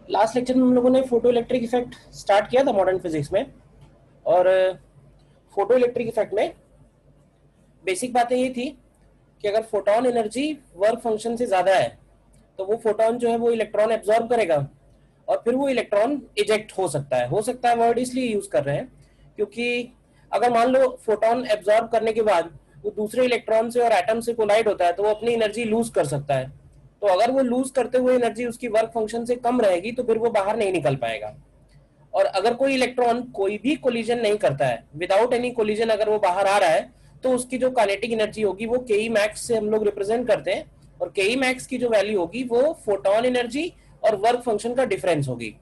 Last lecture में हम लोगों ने फोटो इलेक्ट्रिक इफेक्ट स्टार्ट किया था मॉडर्न फिजिक्स में। और फोटो इलेक्ट्रिक इफेक्ट में बेसिक बातें ये थी कि अगर फोटोन एनर्जी वर्क फंक्शन से ज़्यादा है तो वो फोटोन जो है वो इलेक्ट्रॉन एब्जॉर्ब करेगा और फिर वो इलेक्ट्रॉन इजेक्ट हो सकता है वर्ड इसलिए यूज़ कर रहे हैं क्योंकि अगर मान लो फोटोन एब्जॉर्ब करने के बाद वो दूसरे इलेक्ट्रॉन से और एटम से कोलाइड होता है तो वो अपनी एनर्जी लूज कर सकता है। तो अगर वो लूज करते हुए एनर्जी उसकी वर्क फंक्शन से कम रहेगी तो फिर वो बाहर नहीं निकल पाएगा। और अगर कोई इलेक्ट्रॉन कोई भी कोलिजन नहीं करता है, विदाउट एनी कोलिजन अगर वो बाहर आ रहा है तो उसकी जो काइनेटिक एनर्जी होगी वो के मैक्स से हम लोग रिप्रेजेंट करते हैं। और के मैक्स की जो वैल्यू होगी वो फोटोन एनर्जी और वर्क फंक्शन का डिफरेंस होगी।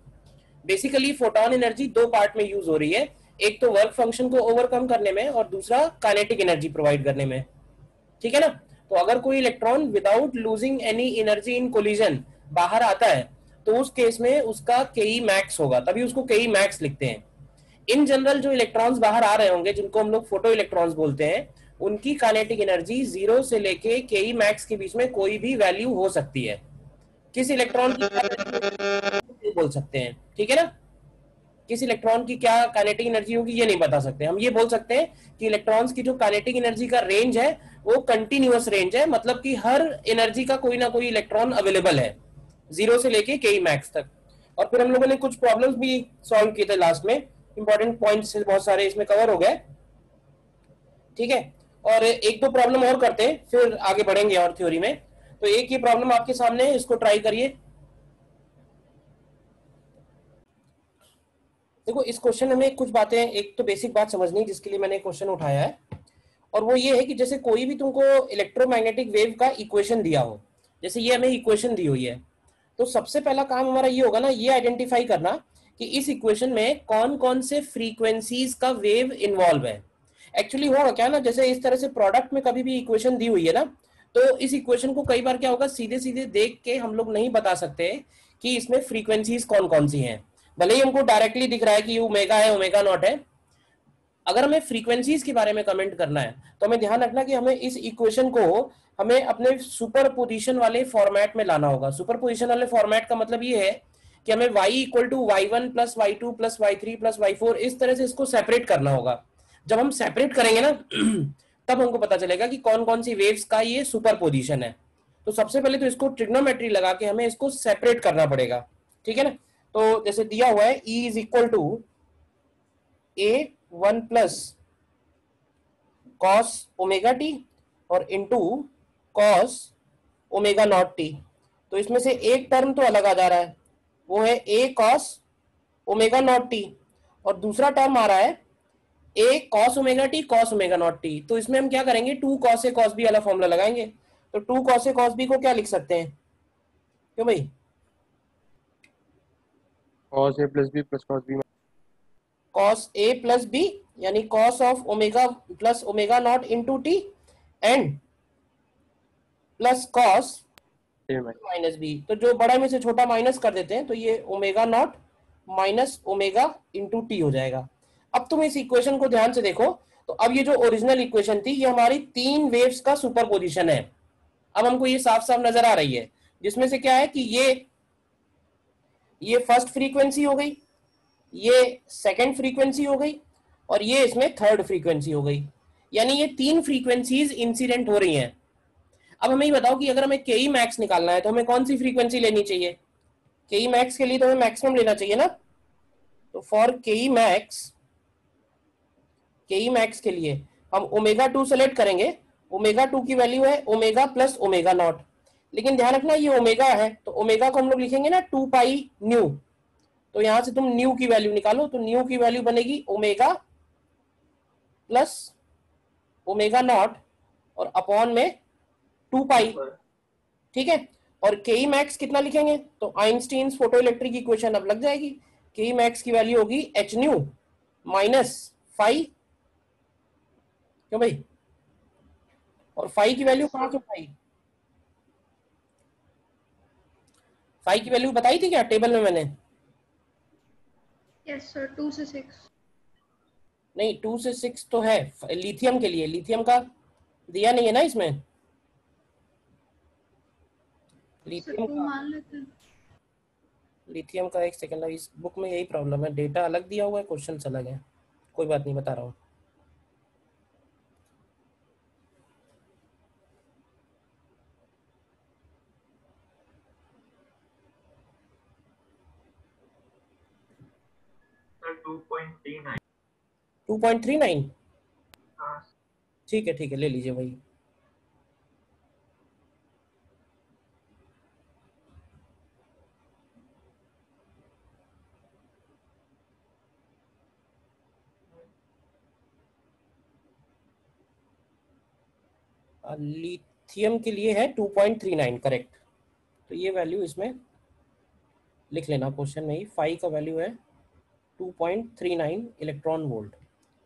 बेसिकली फोटोन एनर्जी दो पार्ट में यूज हो रही है, एक तो वर्क फंक्शन को ओवरकम करने में और दूसरा काइनेटिक एनर्जी प्रोवाइड करने में। ठीक है ना। तो अगर कोई electron without losing any energy in collision बाहर आता है तो उस केस में उसका के मैक्स होगा, तभी उसको के मैक्स लिखते हैं। इन जनरल जो इलेक्ट्रॉन्स बाहर आ रहे होंगे जिनको हम लोग फोटो इलेक्ट्रॉन्स बोलते हैं उनकी काइनेटिक एनर्जी 0 से लेके के मैक्स के बीच में कोई भी वैल्यू हो सकती है। किस इलेक्ट्रॉन की बोल सकते हैं, ठीक है ना। किस इलेक्ट्रॉन की क्या काइनेटिक एनर्जी होगी ये नहीं बता सकते, हम ये बोल सकते हैं कि इलेक्ट्रॉन्स की जो काइनेटिक एनर्जी का रेंज है वो कंटिन्यूअस रेंज है, मतलब कि हर एनर्जी का कोई ना कोई इलेक्ट्रॉन अवेलेबल है 0 से लेके के मैक्स तक। और फिर हम लोगों ने कुछ प्रॉब्लम्स भी सॉल्व किए थे लास्ट में, इंपॉर्टेंट पॉइंट्स बहुत सारे इसमें कवर हो गए। ठीक है, और एक दो प्रॉब्लम और करते हैं फिर आगे बढ़ेंगे और थ्योरी में। तो एक ये प्रॉब्लम आपके सामने है, इसको ट्राई करिए। देखो इस क्वेश्चन में कुछ बातें, एक तो बेसिक बात समझनी जिसके लिए मैंने क्वेश्चन उठाया है, और वो ये है कि जैसे कोई भी तुमको इलेक्ट्रोमैग्नेटिक वेव का इक्वेशन दिया हो, जैसे ये हमें इक्वेशन दी हुई है, तो सबसे पहला काम हमारा ये होगा ना, ये आइडेंटिफाई करना कि इस इक्वेशन में कौन कौन से फ्रीक्वेंसीज का वेव इन्वॉल्व है। एक्चुअली होगा क्या ना, जैसे इस तरह से प्रोडक्ट में कभी भी इक्वेशन दी हुई है ना, तो इस इक्वेशन को कई बार क्या होगा सीधे सीधे देख के हम लोग नहीं बता सकते कि इसमें फ्रीक्वेंसीज कौन कौन सी हैं। भले ही हमको डायरेक्टली दिख रहा है कि ओमेगा है ओमेगा नॉट है, अगर हमें फ्रीक्वेंसीज के बारे में कमेंट करना है तो हमें ध्यान रखना कि हमें इस इक्वेशन को हमें अपने सुपरपोजिशन वाले फॉर्मेट में लाना होगा। सुपरपोजिशन वाले फॉर्मेट का मतलब ये है कि हमें y equal to y1 plus y2 plus y3 plus y4 इस तरह से इसको सेपरेट करना होगा। जब हम सेपरेट करेंगे ना तब हमको पता चलेगा कि कौन कौन सी वेव्स का ये सुपरपोजिशन है। तो सबसे पहले तो इसको ट्रिग्नोमेट्री लगा के हमें इसको सेपरेट करना पड़ेगा। ठीक है ना। तो जैसे दिया हुआ है E is equal to A1 plus cos omega T और into cos omega naught T. तो इसमें से एक टर्म तो अलग आ जा रहा है, वो है A cos omega naught T, और दूसरा टर्म आ रहा है A cos omega T cos omega naught T. तो इसमें हम क्या करेंगे, two cos A cos B वाला फॉर्मूला लगाएंगे। तो two cos A cos B को क्या लिख सकते हैं, क्यों भाई, cos a plus b plus cos b cos A plus B यानी cos of omega plus omega naught into T and plus cos a minus minus B. तो जो बड़ा में से छोटा माइनस कर देते हैं तो ये omega naught minus omega into T हो जाएगा। अब तुम इस इक्वेशन को ध्यान से देखो, तो अब ये जो ओरिजिनल इक्वेशन थी ये हमारी तीन वेव्स का सुपरपोजिशन है। अब हमको ये साफ साफ नजर आ रही है, जिसमें से क्या है कि ये फर्स्ट फ्रीक्वेंसी हो गई, ये सेकंड फ्रीक्वेंसी हो गई, और ये इसमें थर्ड फ्रीक्वेंसी हो गई। यानी ये तीन फ्रीक्वेंसीज इंसिडेंट हो रही हैं। अब हमें ये बताओ कि अगर हमें के मैक्स निकालना है तो हमें कौन सी फ्रीक्वेंसी लेनी चाहिए। के मैक्स के लिए तो हमें मैक्सिमम लेना चाहिए ना। तो फॉर के मैक्स के लिए हम ओमेगा 2 सेलेक्ट करेंगे। ओमेगा 2 की वैल्यू है ओमेगा प्लस ओमेगा नॉट, लेकिन ध्यान रखना ये ओमेगा है तो ओमेगा को हम लोग लिखेंगे ना 2 पाई न्यू। तो यहां से तुम न्यू की वैल्यू निकालो, तो न्यू की वैल्यू बनेगी ओमेगा प्लस ओमेगा नॉट और अपॉन में 2 पाई। ठीक है, और के मैक्स कितना लिखेंगे, तो आइंस्टीन्स फोटो इलेक्ट्रिक इक्वेशन अब लग जाएगी। के मैक्स की वैल्यू होगी एच न्यू माइनस फाई, क्यों भाई, और फाई की वैल्यू कहां से उठाई, फाई की वैल्यू बताई थी क्या टेबल में मैंने। यस सर, 2 से 6। नहीं 2 से 6 तो है लिथियम के लिए, लिथियम का दिया नहीं है ना इसमें, सर लिथियम 2 का मान लेते हैं। लिथियम का एक सेकंड, इस बुक में यही प्रॉब्लम है, डेटा अलग दिया हुआ है, क्वेश्चन अलग है। कोई बात नहीं, बता रहा हूँ। सर 2.39। 2.39, हाँ। ठीक है ठीक है, ले लीजिए भाई। लिथियम के लिए है 2.39 करेक्ट। तो ये वैल्यू इसमें लिख लेना, क्वेश्चन में ही फाई का वैल्यू है 2.39 इलेक्ट्रॉन वोल्ट।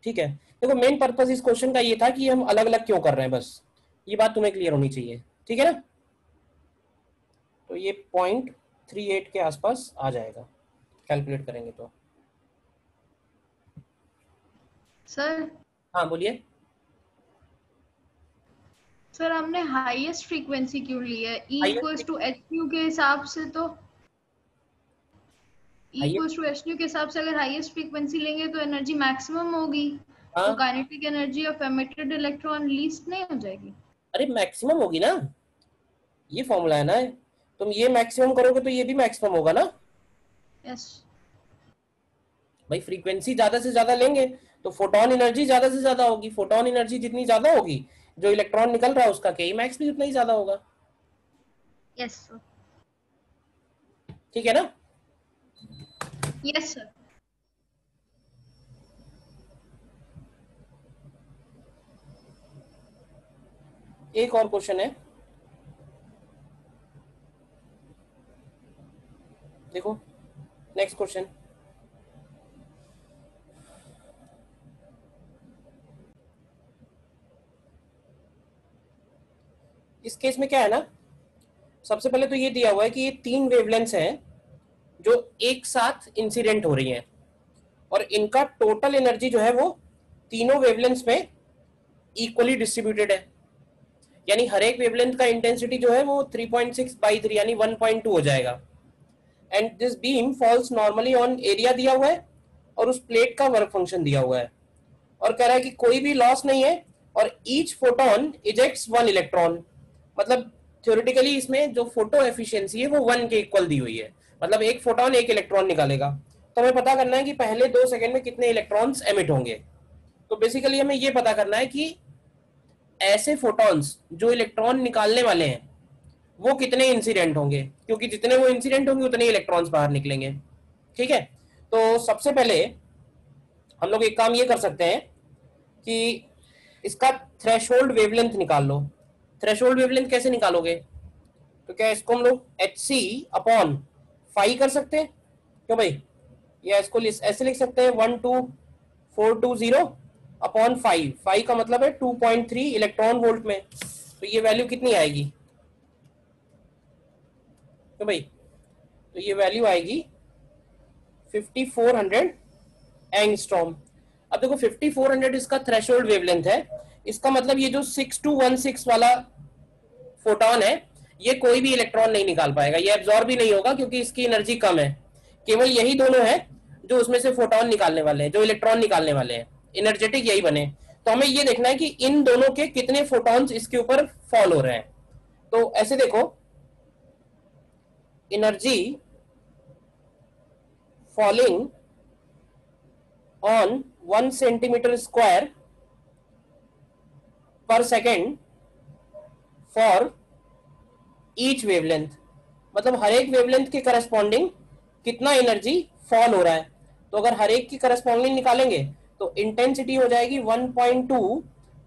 ठीक है, देखो मेन पर्पस इस क्वेश्चन का ये था कि हम अलग अलग क्यों कर रहे हैं, बस ये बात तुम्हें क्लियर होनी चाहिए, ठीक है ना। तो ये 0.38 के आसपास आ जाएगा कैलकुलेट करेंगे तो। सर हाँ बोलिए। सर हमने हाईएस्ट फ्रीक्वेंसी क्यों ली है? E highest equals to h nu के हिसाब से, तो E equals to h nu के हिसाब से अगर हाईएस्ट फ्रीक्वेंसी लेंगे तो एनर्जी मैक्सिमम होगी, तो हाँ, kinetic energy of emitted electron least नहीं हो जाएगी? अरे मैक्सिमम होगी ना, ये फॉर्मूला है ना। तुम ये मैक्सिमम करोगे तो ये भी मैक्सिमम होगा ना। यस। भाई फ्रीक्वेंसी ज्यादा से ज्यादा लेंगे तो फोटोन एनर्जी ज्यादा से ज्यादा होगी, फोटोन एनर्जी जितनी ज्यादा होगी जो इलेक्ट्रॉन निकल रहा है उसका के मैक्स भी उतना ही ज्यादा होगा। Yes sir. ठीक है ना। Yes sir. एक और क्वेश्चन है, देखो नेक्स्ट क्वेश्चन। इस केस में क्या है ना, सबसे पहले तो ये दिया हुआ है कि ये 3 वेवलेंथ्स हैं जो एक साथ इंसिडेंट हो रही हैं और इनका टोटल एनर्जी जो है वो तीनों वेवलेंथ्स में इक्वली डिस्ट्रीब्यूटेड है। यानी हर एक वेवलेंथ का इंटेंसिटी जो है वो 3.6/3 यानी 1.2 हो जाएगा। And this beam falls normally on area दिया हुआ है और उस प्लेट का वर्क फंक्शन दिया हुआ है और कह रहा है कि कोई भी लॉस नहीं है और ईच फोटोन इजेक्ट्स 1 इलेक्ट्रॉन। मतलब थ्योरेटिकली इसमें जो फोटो एफिशिएंसी है वो 1 के इक्वल दी हुई है, मतलब एक फोटोन 1 इलेक्ट्रॉन निकालेगा। तो हमें पता करना है कि पहले 2 सेकंड में कितने इलेक्ट्रॉन्स एमिट होंगे। तो बेसिकली हमें ये पता करना है कि ऐसे फोटॉन्स जो इलेक्ट्रॉन निकालने वाले हैं वो कितने इंसिडेंट होंगे, क्योंकि जितने वो इंसिडेंट होंगे उतने इलेक्ट्रॉन्स बाहर निकलेंगे। ठीक है, तो सबसे पहले हम लोग एक काम ये कर सकते हैं कि इसका थ्रेशोल्ड वेवलेंथ निकाल लो। थ्रेशोल्ड वेवलेंथ कैसे निकालोगे, तो क्या इसको हम लोग एच सी अपॉन फाई कर सकते हैं क्यों भाई, या इसको ऐसे लिख सकते हैं 12420 अपॉन फाइव। फाइव का मतलब है 2.3 इलेक्ट्रॉन वोल्ट में, तो ये वैल्यू कितनी आएगी तो भाई, तो ये वैल्यू आएगी 5400 एंगस्ट्रॉम। अब देखो 5400 इसका थ्रेशोल्ड वेवलेंथ है, इसका मतलब ये जो 6216 वाला फोटॉन है ये कोई भी इलेक्ट्रॉन नहीं निकाल पाएगा, ये एब्जॉर्ब भी नहीं होगा क्योंकि इसकी एनर्जी कम है। केवल यही दोनों है जो उसमें से फोटॉन निकालने वाले हैं, जो इलेक्ट्रॉन निकालने वाले हैं, एनर्जेटिक यही बने। तो हमें ये देखना है कि इन दोनों के कितने फोटॉन्स इसके ऊपर फॉल हो रहे हैं। तो ऐसे देखो, energy falling on 1 centimetre square पर सेकेंड फॉर ईच वेवलेंथ, मतलब हर एक वेवलेंथ के करस्पॉन्डिंग कितना एनर्जी फॉल हो रहा है। तो अगर हर एक की करस्पॉन्डिंग निकालेंगे तो इंटेंसिटी हो जाएगी 1.2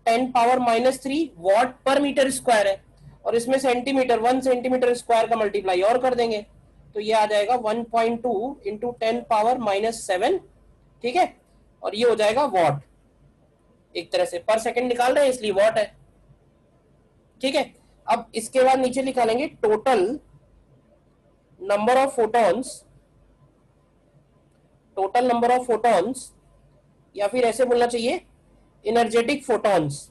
10⁻³ वॉट पर मीटर स्क्वायर है, और इसमें सेंटीमीटर 1 सेंटीमीटर स्क्वायर का मल्टीप्लाई और कर देंगे तो ये आ जाएगा 1.2 इंटू 10⁻⁷। ठीक है, और ये हो जाएगा वॉट। एक तरह से पर सेकंड निकाल रहे हैं इसलिए वॉट है। ठीक है, अब इसके बाद नीचे निकालेंगे total number of photons, total number of photons, या फिर ऐसे बोलना चाहिए energetic photons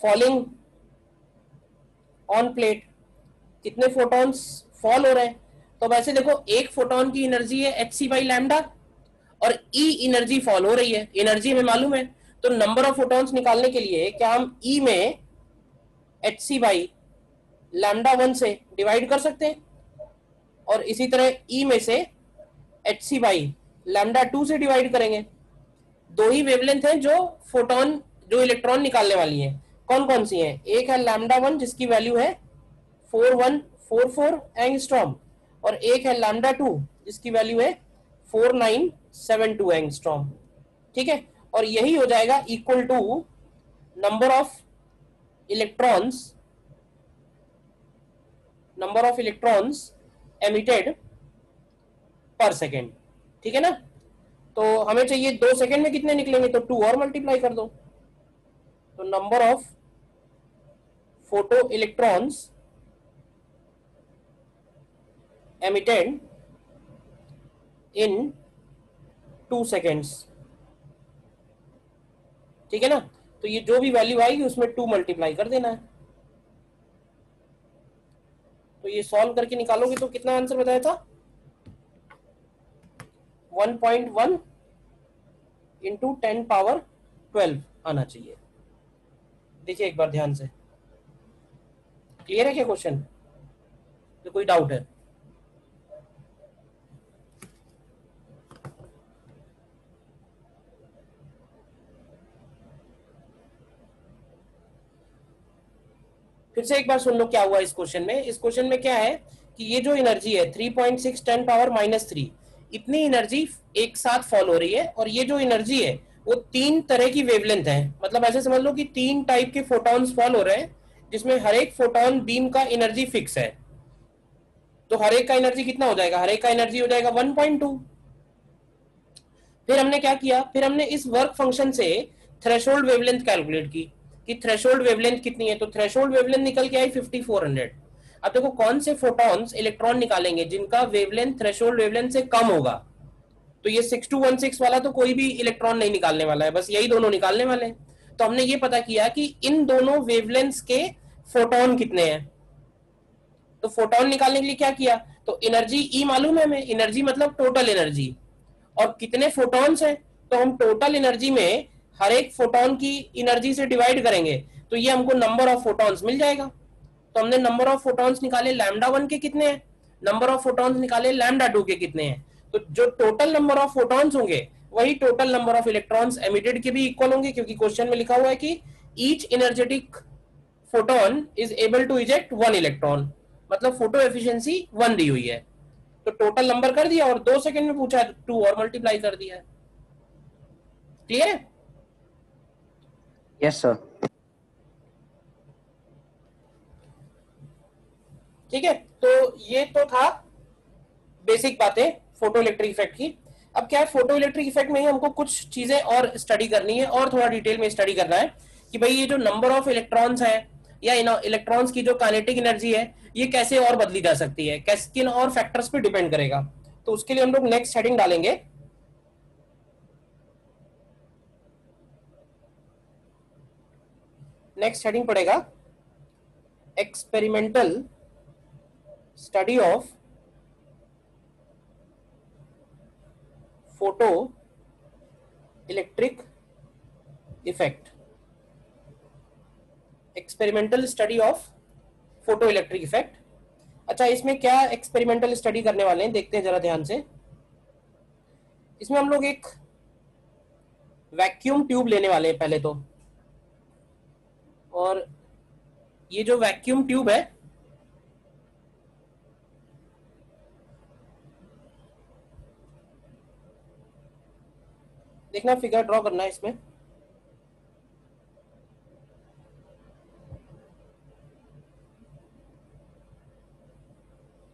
falling on plate. कितने फोटॉन्स फॉल हो रहे हैं, तो वैसे देखो एक फोटोन की एनर्जी है hc बाई लैम्डा और E एनर्जी फॉल हो रही है, एनर्जी हमें मालूम है। तो नंबर ऑफ फोटॉन्स निकालने के लिए क्या हम E में hc बाई लैम्डा 1 से डिवाइड कर सकते हैं और इसी तरह E में से hc बाई लैम्डा 2 से डिवाइड करेंगे। दो ही वेवलेंथ हैं जो फोटोन जो इलेक्ट्रॉन निकालने वाली हैं। कौन कौन सी हैं? एक है लैम्डा 1 जिसकी वैल्यू है 4144 एंगस्ट्रॉम और एक है लैम्डा 2 जिसकी वैल्यू है 4972 एंगस्ट्रॉम। ठीक है, और यही हो जाएगा equal to number of electrons emitted per second. ठीक है ना, तो हमें चाहिए 2 सेकेंड में कितने निकलेंगे, तो 2 और मल्टीप्लाई कर दो। तो number of photo electrons emitted in 2 seconds. ठीक है ना, तो ये जो भी वैल्यू आएगी उसमें 2 मल्टीप्लाई कर देना है। तो ये सॉल्व करके निकालोगे तो कितना आंसर बताया था? 1.1 इंटू 10 पावर 12 आना चाहिए। देखिए एक बार ध्यान से, क्लियर है क्या क्वेश्चन? तो कोई डाउट है? फिर से एक बार सुन लो क्या हुआ इस क्वेश्चन में। इस क्वेश्चन में क्या है कि ये जो एनर्जी है 3.6 10 पावर -3 इतनी एनर्जी एक साथ फॉल हो रही है और ये जो एनर्जी है वो 3 तरह की वेवलेंथ है। मतलब ऐसे समझ लो कि 3 टाइप के फोटॉन्स फॉल हो रहे हैं जिसमें हर एक फोटॉन बीम का एनर्जी फिक्स है। तो हर एक का एनर्जी कितना हो जाएगा? हर एक का एनर्जी हो जाएगा 1.2। फिर हमने क्या किया, फिर हमने इस वर्क फंक्शन से थ्रेशोल्ड वेवलेंथ कैलकुलेट की कि थ्रेशोल्ड वेवलेंथ कितनी है। तो थ्रेशोल्ड वेवलेंथ निकल के आई 5400। अब देखो कौन से फोटॉन्स इलेक्ट्रॉन निकालेंगे जिनका वेवलेंथ थ्रेशोल्ड वेवलेंथ से कम होगा। तो ये 6216 वाला तो कोई भी इलेक्ट्रॉन नहीं निकालने वाला है, बस यही दोनों निकालने वाले हैं। तो हमने ये पता किया कि इन दोनों वेवलेंथ्स के फोटॉन कितने हैं। तो फोटॉन निकालने के लिए क्या किया, तो एनर्जी ई मालूम है हमें, एनर्जी मतलब टोटल एनर्जी, और कितने फोटॉन्स हैं तो हम टोटल एनर्जी में हर एक फोटॉन की एनर्जी से डिवाइड करेंगे तो ये हमको नंबर ऑफ फोटॉन्स मिल जाएगा। तो हमने नंबर ऑफ फोटॉन्स निकाले लैम्डा 1 के कितने हैं, नंबर ऑफ फोटॉन्स निकाले लैम्डा 2 के कितने हैं। तो जो टोटल नंबर ऑफ फोटॉन्स होंगे वही total number of electrons emitted के भी इक्वल होंगे, क्योंकि क्वेश्चन में लिखा हुआ है कि each energetic photon is able to eject 1 electron, मतलब फोटो एफिशिएंसी 1 दी हुई है। तो टोटल नंबर कर दिया और 2 सेकंड में पूछा 2 और मल्टीप्लाई कर दिया है। क्लियर है? Yes sir. ठीक है, तो ये तो था बेसिक बातें फोटो इलेक्ट्रिक इफेक्ट की। अब क्या है, फोटो इलेक्ट्रिक इफेक्ट में ही हमको कुछ चीजें और स्टडी करनी है और थोड़ा डिटेल में स्टडी करना है कि भाई ये जो नंबर ऑफ इलेक्ट्रॉन्स है या इलेक्ट्रॉन्स की जो काइनेटिक एनर्जी है ये कैसे और बदली जा सकती है, किन और फैक्टर्स पे डिपेंड करेगा। तो उसके लिए हम लोग नेक्स्ट हेडिंग डालेंगे, नेक्स्ट हेडिंग पड़ेगा experimental study of photo electric effect. Experimental study of photo electric effect. अच्छा, इसमें क्या एक्सपेरिमेंटल स्टडी करने वाले हैं देखते हैं जरा ध्यान से। इसमें हम लोग एक वैक्यूम ट्यूब लेने वाले हैं पहले तो, और ये जो वैक्यूम ट्यूब है देखना, फिगर ड्रॉ करना है इसमें।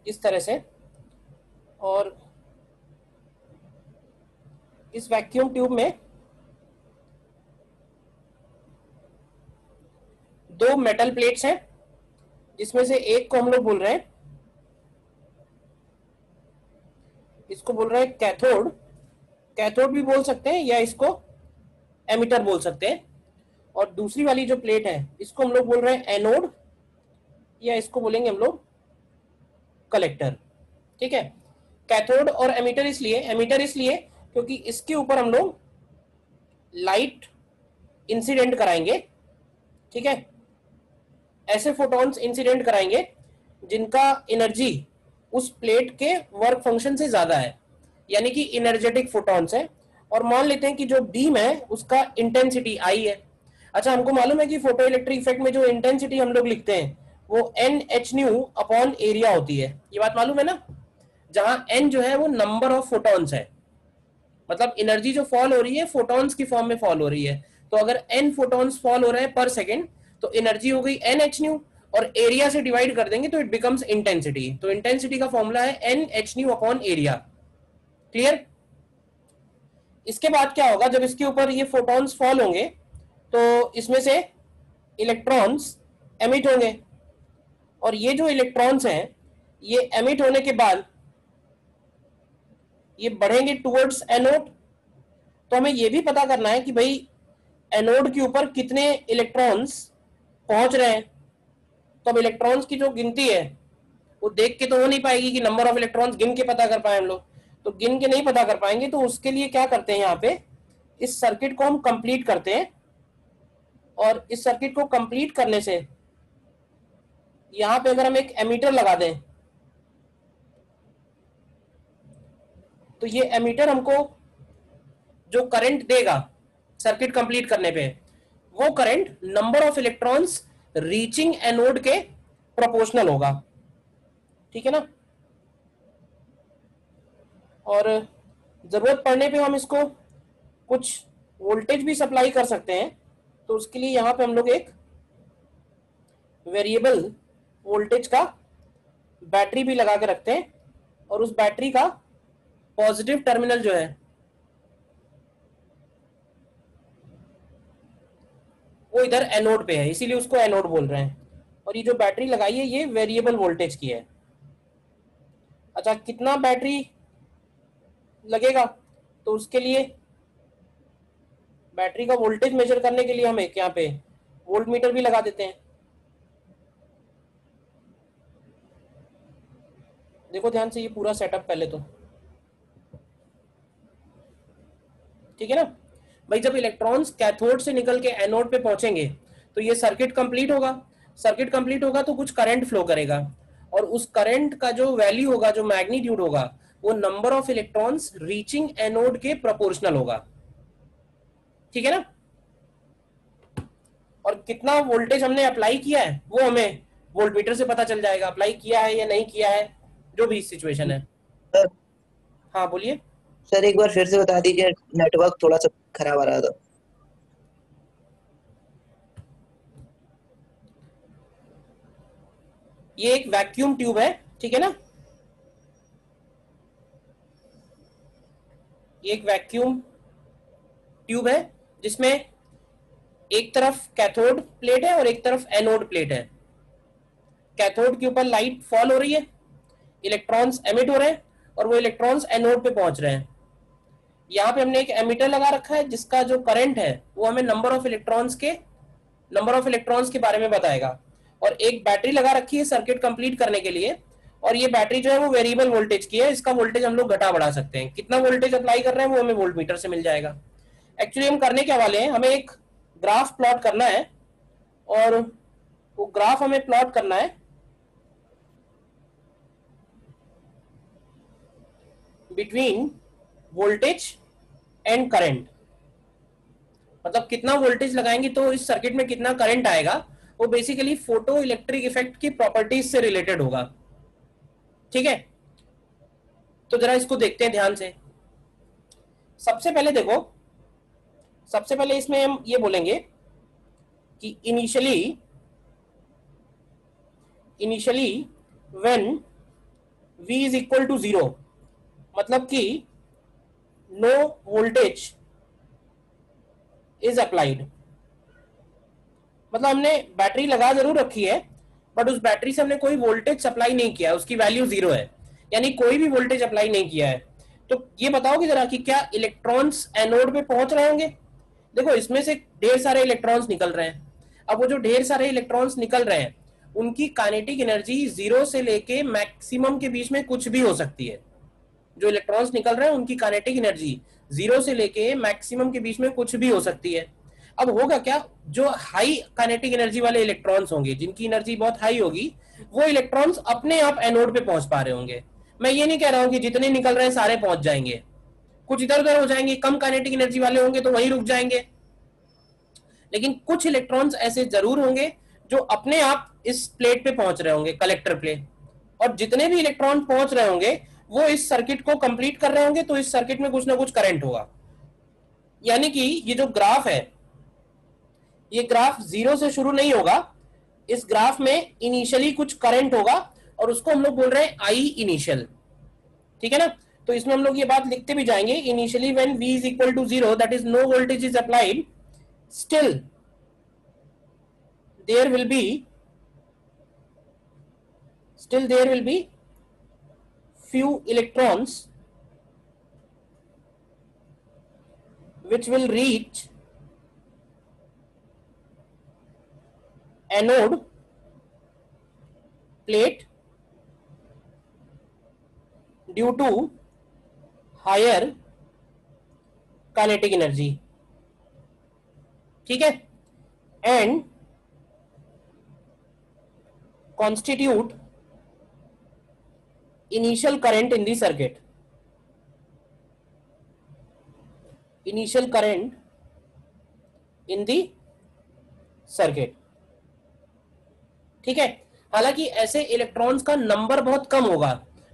इस तरह से, और इस वैक्यूम ट्यूब में 2 मेटल प्लेट्स हैं जिसमें से एक को हम लोग बोल रहे हैं, इसको बोल रहे हैं कैथोड, कैथोड भी बोल सकते हैं या इसको एमिटर बोल सकते हैं। और दूसरी वाली जो प्लेट है इसको हम लोग बोल रहे हैं एनोड या इसको बोलेंगे हम लोग कलेक्टर। ठीक है। कैथोड और एमिटर इसलिए क्योंकि इसके ऊपर हम लोग लाइट इंसिडेंट कराएंगे, ठीक है। ऐसे फोटॉन्स इंसिडेंट कराएंगे जिनका एनर्जी उस प्लेट के वर्क फंक्शन से ज्यादा है, यानी कि इनर्जेटिक फोटॉन्स है। और मान लेते हैं कि जो बीम है उसका इंटेंसिटी आई है। अच्छा, हमको मालूम है कि फोटो इलेक्ट्रिक इफेक्ट में जो इंटेंसिटी हम लोग लिखते हैं वो NH/न्यू अपॉन एरिया होती है, ये बात मालूम है ना। जहां n जो है वो नंबर ऑफ फोटॉन्स है, मतलब एनर्जी जो फॉल हो रही है फोटॉन्स की फॉर्म में फॉल हो रही है। तो अगर n फोटॉन्स फॉल हो रहे हैं पर सेकेंड तो एनर्जी हो गई NH/न्यू, और एरिया से डिवाइड कर देंगे तो इट बिकम्स इंटेंसिटी। तो इंटेंसिटी का फॉर्मूला है NH/न्यू अपॉन एरिया। क्लियर। इसके बाद क्या होगा, जब इसके ऊपर ये फोटॉन्स फॉल होंगे तो इसमें से इलेक्ट्रॉन्स एमिट होंगे, और ये जो इलेक्ट्रॉन्स हैं ये एमिट होने के बाद ये बढ़ेंगे टुवर्ड्स एनोड। तो हमें ये भी पता करना है कि भाई एनोड के ऊपर कितने इलेक्ट्रॉन्स पहुंच रहे हैं। तो अब इलेक्ट्रॉन्स की जो गिनती है वो देख के तो हो नहीं पाएगी कि नंबर ऑफ इलेक्ट्रॉन्स गिन के पता कर पाए हम लोग, तो गिन के नहीं पता कर पाएंगे। तो उसके लिए क्या करते हैं, यहाँ पे इस सर्किट को हम कंप्लीट करते हैं, और इस सर्किट को कंप्लीट करने से यहाँ पे अगर हम एक एमीटर लगा दें तो ये एमीटर हमको जो करंट देगा सर्किट कंप्लीट करने पे, वो current number of electrons reaching anode के प्रोपोर्शनल होगा, ठीक है ना। और जरूरत पड़ने पे हम इसको कुछ वोल्टेज भी सप्लाई कर सकते हैं। तो उसके लिए यहां पे हम लोग एक वेरिएबल वोल्टेज का बैटरी भी लगा के रखते हैं, और उस बैटरी का पॉजिटिव टर्मिनल जो है वो इधर एनोड पे है, इसीलिए उसको एनोड बोल रहे हैं। और ये जो बैटरी लगाई है ये वेरिएबल वोल्टेज की है। अच्छा, कितना बैटरी लगेगा, तो उसके लिए बैटरी का वोल्टेज मेजर करने के लिए हम एक यहाँ पे वोल्ट मीटर भी लगा देते हैं। देखो ध्यान से ये पूरा सेटअप पहले तो, ठीक है ना भाई। जब इलेक्ट्रॉन्स कैथोड से निकल के एनोड पे पहुंचेंगे तो ये सर्किट कंप्लीट होगा। सर्किट कंप्लीट होगा तो कुछ करंट फ्लो करेगा, और उस करंट का जो वैल्यू होगा, जो मैग्नीट्यूड होगा, वो number of electrons reaching anode के प्रोपोर्शनल होगा, ठीक है ना। और कितना वोल्टेज हमने अप्लाई किया है वो हमें वोल्टमीटर से पता चल जाएगा, अप्लाई किया है या नहीं किया है, जो भी सिचुएशन है। सर हाँ बोलिए सर, एक बार फिर से बता दीजिए, नेटवर्क थोड़ा सा खराब आ रहा था। ये एक वैक्यूम ट्यूब है, ठीक है ना। ये एक वैक्यूम ट्यूब है जिसमें एक तरफ कैथोड प्लेट है और एक तरफ एनोड प्लेट है। कैथोड के ऊपर लाइट फॉल हो रही है, इलेक्ट्रॉन्स एमिट हो रहे हैं, और वो इलेक्ट्रॉन्स एनोड पे पहुंच रहे हैं। यहाँ पे हमने एक एमीटर लगा रखा है जिसका जो करंट है वो हमें नंबर ऑफ इलेक्ट्रॉन्स के बारे में बताएगा। और एक बैटरी लगा रखी है सर्किट कंप्लीट करने के लिए, और ये बैटरी जो है वो वेरिएबल वोल्टेज की है। इसका वोल्टेज हम लोग घटा बढ़ा सकते हैं, कितना वोल्टेज अप्लाई कर रहे हैं वो हमें वोल्ट मीटर से मिल जाएगा। एक्चुअली हम करने के वाले हैं, हमें एक ग्राफ प्लॉट करना है, और वो ग्राफ हमें प्लॉट करना है बिटवीन वोल्टेज एंड करंट। मतलब कितना वोल्टेज लगाएंगे तो इस सर्किट में कितना करंट आएगा, वो बेसिकली फोटो इलेक्ट्रिक इफेक्ट की प्रॉपर्टीज से रिलेटेड होगा, ठीक है। तो जरा इसको देखते हैं ध्यान से। सबसे पहले देखो, सबसे पहले इसमें हम ये बोलेंगे कि initially when V is equal to 0, मतलब कि नो वोल्टेज इज अप्लाइड। मतलब हमने बैटरी लगा जरूर रखी है बट उस बैटरी से हमने कोई वोल्टेज सप्लाई नहीं किया, उसकी वैल्यू 0 है, यानी कोई भी वोल्टेज अप्लाई नहीं किया है। तो ये बताओगे जरा कि क्या इलेक्ट्रॉन्स एनोड पे पहुंच रहे होंगे। देखो इसमें से ढेर सारे इलेक्ट्रॉन्स निकल रहे हैं। अब वो जो ढेर सारे इलेक्ट्रॉन्स निकल रहे हैं उनकी काइनेटिक एनर्जी 0 से लेके मैक्सिमम के बीच में कुछ भी हो सकती है। जो इलेक्ट्रॉन्स निकल रहे हैं उनकी काइनेटिक एनर्जी 0 से लेके मैक्सिमम के बीच में कुछ भी हो सकती है। अब होगा क्या, जो हाई काइनेटिक एनर्जी वाले इलेक्ट्रॉन्स होंगे, जिनकी एनर्जी बहुत हाई होगी, वो इलेक्ट्रॉन्स अपने आप एनोड पे पहुंच पा रहे होंगे। मैं ये नहीं कह रहा हूं कि जितने निकल रहे हैं सारे पहुंच जाएंगे, कुछ इधर उधर हो जाएंगे, कम काइनेटिक एनर्जी वाले होंगे तो वहीं रुक जाएंगे, लेकिन कुछ इलेक्ट्रॉन्स ऐसे जरूर होंगे जो अपने आप इस प्लेट पे पहुंच रहे होंगे, कलेक्टर प्लेट, और जितने भी इलेक्ट्रॉन पहुंच रहे होंगे वो इस सर्किट को कंप्लीट कर रहे होंगे, तो इस सर्किट में कुछ ना कुछ करंट होगा। यानी कि ये जो ग्राफ है, ये ग्राफ 0 से शुरू नहीं होगा, इस ग्राफ में इनिशियली कुछ करंट होगा और उसको हम लोग बोल रहे हैं आई इनिशियल, ठीक है ना। तो इसमें हम लोग ये बात लिखते भी जाएंगे, initially when V is equal to 0 that is no voltage is applied, still there will be few electrons which will reach anode plate due to higher kinetic energy, ठीक है, and constitute initial current in the circuit, initial current in the circuit, ठीक है। हालांकि ऐसे electrons का number बहुत कम होगा,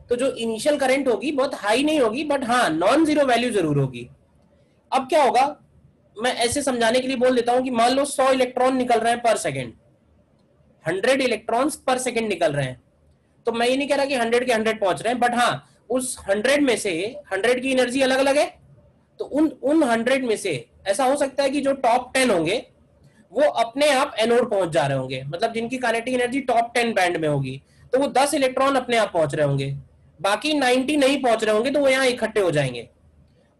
तो जो इनिशियल करंट होगी बहुत हाई नहीं होगी, बट हाँ नॉन जीरो वैल्यू जरूर होगी। अब क्या होगा, मैं ऐसे समझाने के लिए बोल देता हूं कि मान लो 100 इलेक्ट्रॉन निकल रहे हैं पर सेकंड, 100 इलेक्ट्रॉन्स पर सेकंड निकल रहे हैं, तो मैं ये नहीं कह रहा कि 100 के 100 पहुंच रहे हैं, बट हाँ उस 100 में से 100 की एनर्जी अलग अलग है, तो उन 100 में से ऐसा हो सकता है कि जो टॉप 10 होंगे वो अपने आप एनोड पहुंच जा रहे होंगे, मतलब जिनकी काइनेटिक एनर्जी टॉप 10 बैंड में होगी, तो वो 10 इलेक्ट्रॉन अपने आप पहुंच रहे होंगे, बाकी 90 नहीं पहुंच रहे होंगे, तो वो यहाँ इकट्ठे हो जाएंगे।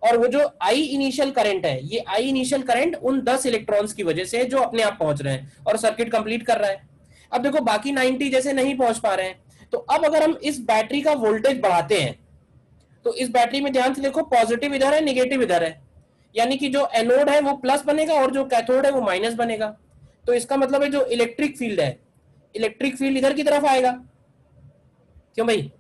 और वो जो आई इनिशियल करंट है, ये आई इनिशियल करंट उन 10 इलेक्ट्रॉन्स की वजह से जो अपने आप पहुंच रहे हैं और सर्किट कंप्लीट कर रहा है। अब देखो बाकी 90 जैसे नहीं पहुंच पा रहे हैं, तो अब अगर हम इस बैटरी का वोल्टेज बढ़ाते हैं, तो इस बैटरी में ध्यान से देखो पॉजिटिव इधर है, नेगेटिव इधर है, यानी कि जो एनोड है वो प्लस बनेगा और जो कैथोड है वो माइनस बनेगा। तो इसका मतलब है जो इलेक्ट्रिक फील्ड है, इलेक्ट्रिक फील्ड इधर की तरफ आएगा, क्यों भाई,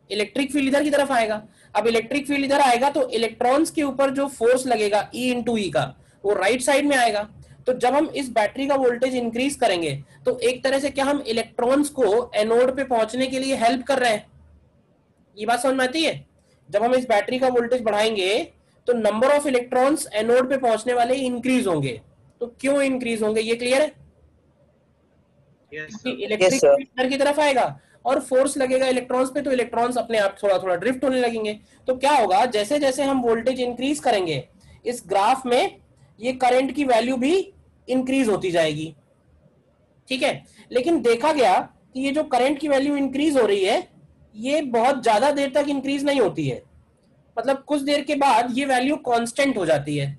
इलेक्ट्रिक फील्ड इधर की तरफ आएगा। अब इलेक्ट्रिक फील्ड इधर आएगा तो इलेक्ट्रॉन्स के ऊपर जो फोर्स लगेगा E इंटू ई का, वो राइट साइड में आएगा। तो जब हम इस बैटरी का वोल्टेज इंक्रीज करेंगे तो एक तरह से क्या हम इलेक्ट्रॉन्स को एनोड पे पहुंचने के लिए हेल्प कर रहे हैं, ये बात समझ में आती है। जब हम इस बैटरी का वोल्टेज बढ़ाएंगे तो नंबर ऑफ इलेक्ट्रॉन्स एनोड पे पहुंचने वाले इंक्रीज होंगे। तो क्यों इंक्रीज होंगे, ये क्लियर है? इलेक्ट्रिक फील्ड इधर की तरफ आएगा और फोर्स लगेगा इलेक्ट्रॉन्स पे, तो इलेक्ट्रॉन्स अपने आप थोड़ा थोड़ा ड्रिफ्ट होने लगेंगे। तो क्या होगा, जैसे जैसे हम वोल्टेज इंक्रीज करेंगे इस ग्राफ में ये करंट की वैल्यू भी इंक्रीज होती जाएगी, ठीक है। लेकिन देखा गया कि ये जो करंट की वैल्यू इंक्रीज हो रही है ये बहुत ज्यादा देर तक इंक्रीज नहीं होती है, मतलब कुछ देर के बाद ये वैल्यू कांस्टेंट हो जाती है।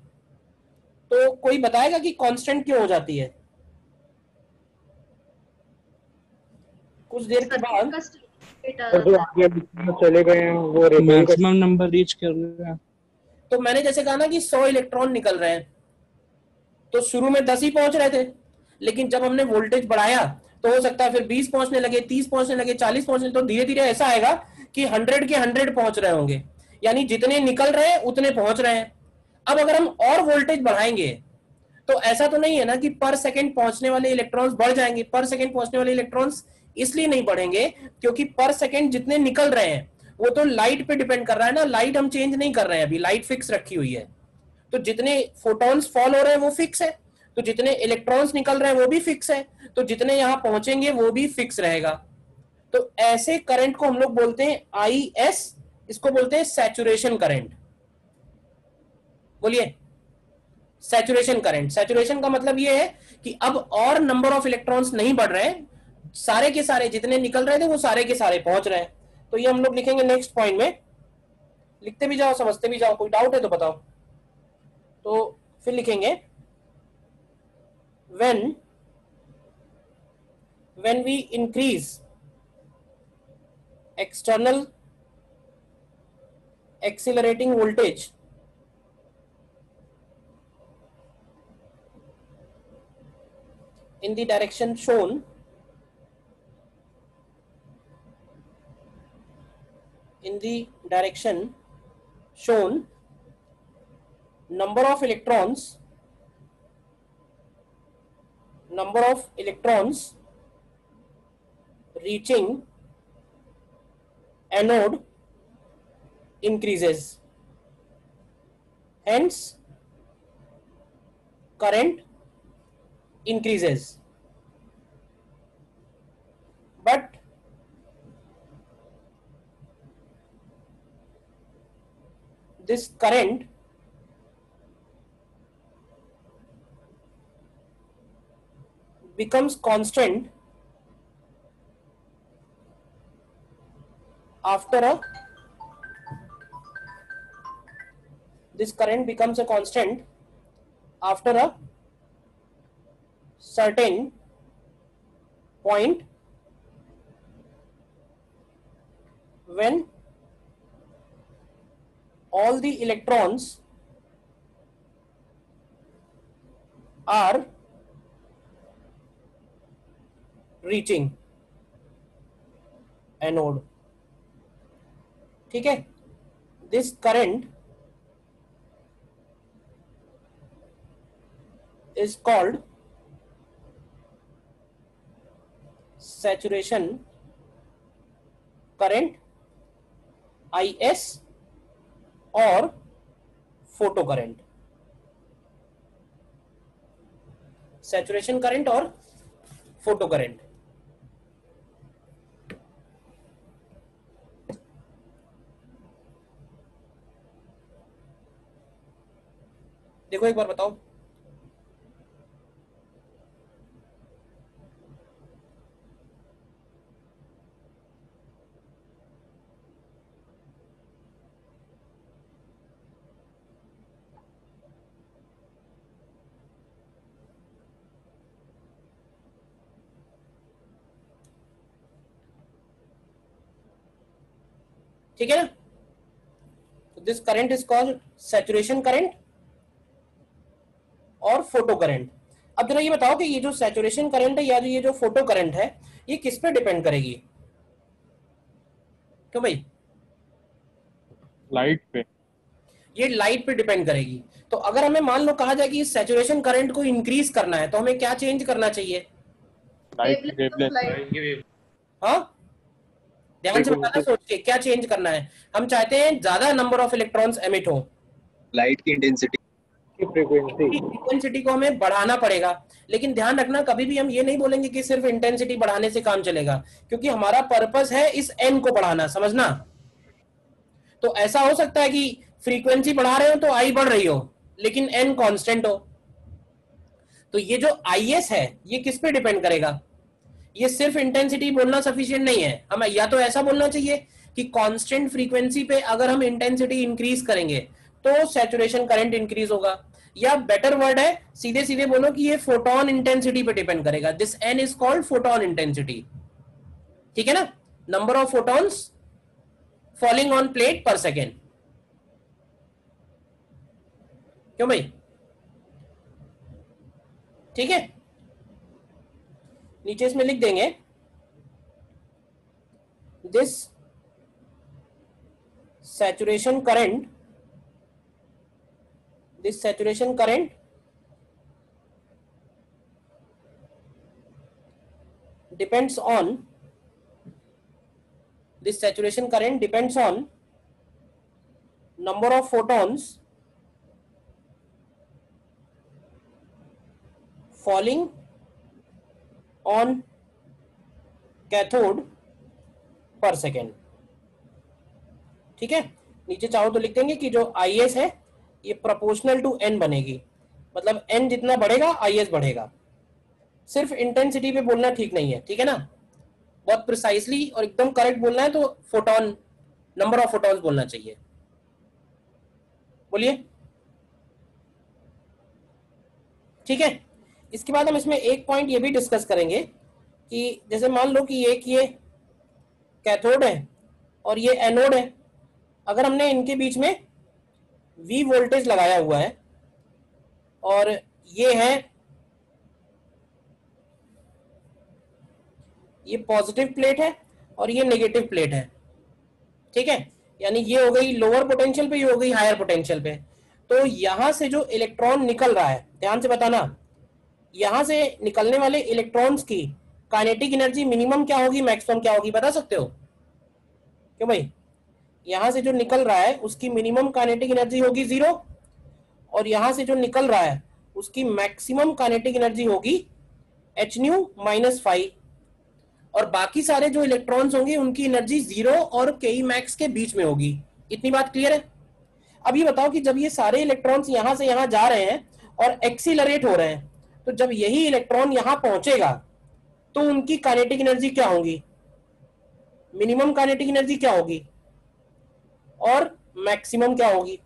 तो कोई बताएगा कि कांस्टेंट क्यों हो जाती है? कुछ देर के बाद चले गए हैं वो मैक्सिमम नंबर रीच कर रहे हैं। तो मैंने जैसे कहा ना कि 100 इलेक्ट्रॉन निकल रहे हैं, तो शुरू में 10 ही पहुंच रहे थे, लेकिन जब हमने वोल्टेज बढ़ाया तो हो सकता है फिर 20 पहुंचने लगे, 30 पहुंचने लगे, 40 पहुंचने, तो धीरे धीरे ऐसा आएगा कि 100 के 100 पहुंच रहे होंगे, यानी जितने निकल रहे हैं उतने पहुंच रहे हैं। अब अगर हम और वोल्टेज बढ़ाएंगे तो ऐसा तो नहीं है ना कि पर सेकंड पहुंचने वाले इलेक्ट्रॉन्स बढ़ जाएंगे। पर सेकंड पहुंचने वाले इलेक्ट्रॉन्स इसलिए नहीं बढ़ेंगे क्योंकि पर सेकंड जितने निकल रहे हैं वो तो लाइट पे डिपेंड कर रहा है ना, लाइट हम चेंज नहीं कर रहे हैं, अभी लाइट फिक्स रखी हुई है। तो जितने फोटॉन्स फॉल हो रहे हैं वो फिक्स है, तो जितने इलेक्ट्रॉन्स निकल रहे हैं वो भी फिक्स है, तो जितने यहां पहुंचेंगे वो भी फिक्स रहेगा। तो ऐसे करंट को हम लोग बोलते हैं IS, इसको बोलते हैं सैचुरेशन करंट। बोलिए, सैचुरेशन करंट। सैचुरेशन का मतलब ये है कि अब और नंबर ऑफ इलेक्ट्रॉन्स नहीं बढ़ रहे हैं, सारे के सारे जितने निकल रहे थे वो सारे के सारे पहुंच रहे हैं। तो ये हम लोग लिखेंगे नेक्स्ट पॉइंट में, लिखते भी जाओ समझते भी जाओ, कोई डाउट है तो बताओ। तो फिर लिखेंगे when when we increase external accelerating voltage in the direction shown, number of electrons reaching anode increases, hence current increases. But this current becomes constant after a certain point when all the electrons are reaching anode. ठीक है, this current is called saturation current, IS, और photo current. Saturation current और photo current. देखो एक बार बताओ, ठीक है ना. This current is called saturation current और फोटो करंट. अब जरा ये बताओ कि ये जो सैचुरेशन करंट है या ये जो फोटो करंट है, ये किस पे डिपेंड करेगी? क्यों भाई? लाइट पे. ये लाइट पे डिपेंड करेगी. तो अगर हमें मान लो कहा जाए कि सैचुरेशन करंट को इंक्रीज करना है तो हमें क्या चेंज करना चाहिए? लाइट की वेवलेंथ. हाँ, ध्यान से बताना, सोच के क्या चेंज करना है. हम चाहते हैं ज्यादा नंबर ऑफ इलेक्ट्रॉन्स एमिट हो. लाइट की इंटेंसिटी, फ्रीक्वेंसी को हमें बढ़ाना पड़ेगा. लेकिन ध्यान रखना, कभी भी हम ये नहीं बोलेंगे कि सिर्फ इंटेंसिटी बढ़ाने से काम चलेगा, क्योंकि हमारा पर्पस है इस एन को बढ़ाना, समझना. तो ऐसा हो सकता है कि फ्रीक्वेंसी बढ़ा रहे हो तो आई बढ़ रही हो लेकिन एन कांस्टेंट हो. तो ये जो IS है ये किस पे डिपेंड करेगा? ये सिर्फ इंटेंसिटी बोलना सफिशिएंट नहीं है. हमें या तो ऐसा बोलना चाहिए कि कांस्टेंट फ्रीक्वेंसी पे अगर हम इंटेंसिटी इंक्रीज करेंगे तो सैचुरेशन करंट इंक्रीज होगा, या बेटर वर्ड है सीधे सीधे बोलो कि ये फोटोन इंटेंसिटी पे डिपेंड करेगा. This N is called photon intensity. ठीक है ना, number of photons falling on plate per second. क्यों भाई? ठीक है, नीचे इसमें लिख देंगे this saturation current depends on number of photons falling on cathode per second. ठीक है, नीचे चाहो तो लिख देंगे कि जो IS है ये प्रोपोर्शनल टू n बनेगी, मतलब n जितना बढ़ेगा IS बढ़ेगा. सिर्फ इंटेंसिटी पे बोलना ठीक नहीं है. ठीक है ना, बहुत प्रिसाइसली और एकदम करेक्ट बोलना है तो फोटोन, नंबर ऑफ फोटॉन्स बोलना चाहिए. बोलिए. ठीक है, इसके बाद हम इसमें एक पॉइंट ये भी डिस्कस करेंगे कि जैसे मान लो कि एक ये कैथोड है और ये एनोड है, अगर हमने इनके बीच में V वोल्टेज लगाया हुआ है और ये है, ये पॉजिटिव प्लेट है और ये नेगेटिव प्लेट है, ठीक है, यानी ये हो गई लोअर पोटेंशियल पे, ये हो गई हायर पोटेंशियल पे। तो यहां से जो इलेक्ट्रॉन निकल रहा है, ध्यान से बताना, यहां से निकलने वाले इलेक्ट्रॉन्स की काइनेटिक एनर्जी मिनिमम क्या होगी, मैक्सिमम क्या होगी, बता सकते हो? क्यों भाई? यहां से जो निकल रहा है उसकी मिनिमम काइनेटिक एनर्जी होगी 0 और यहां से जो निकल रहा है उसकी मैक्सिमम काइनेटिक एनर्जी होगी h-nu - 5 और बाकी सारे जो इलेक्ट्रॉन्स होंगे उनकी एनर्जी 0 और ke max के बीच में होगी। इतनी बात क्लियर है? अब ये बताओ कि जब ये सारे इलेक्ट्रॉन्स यहां से यहां जा रहे हैं और एक्सीलरेट हो रहे हैं, तो जब यही इलेक्ट्रॉन यहां पहुंचेगा तो उनकी काइनेटिक एनर्जी क्या होगी, मिनिमम काइनेटिक एनर्जी क्या होगी और मैक्सिमम क्या होगी?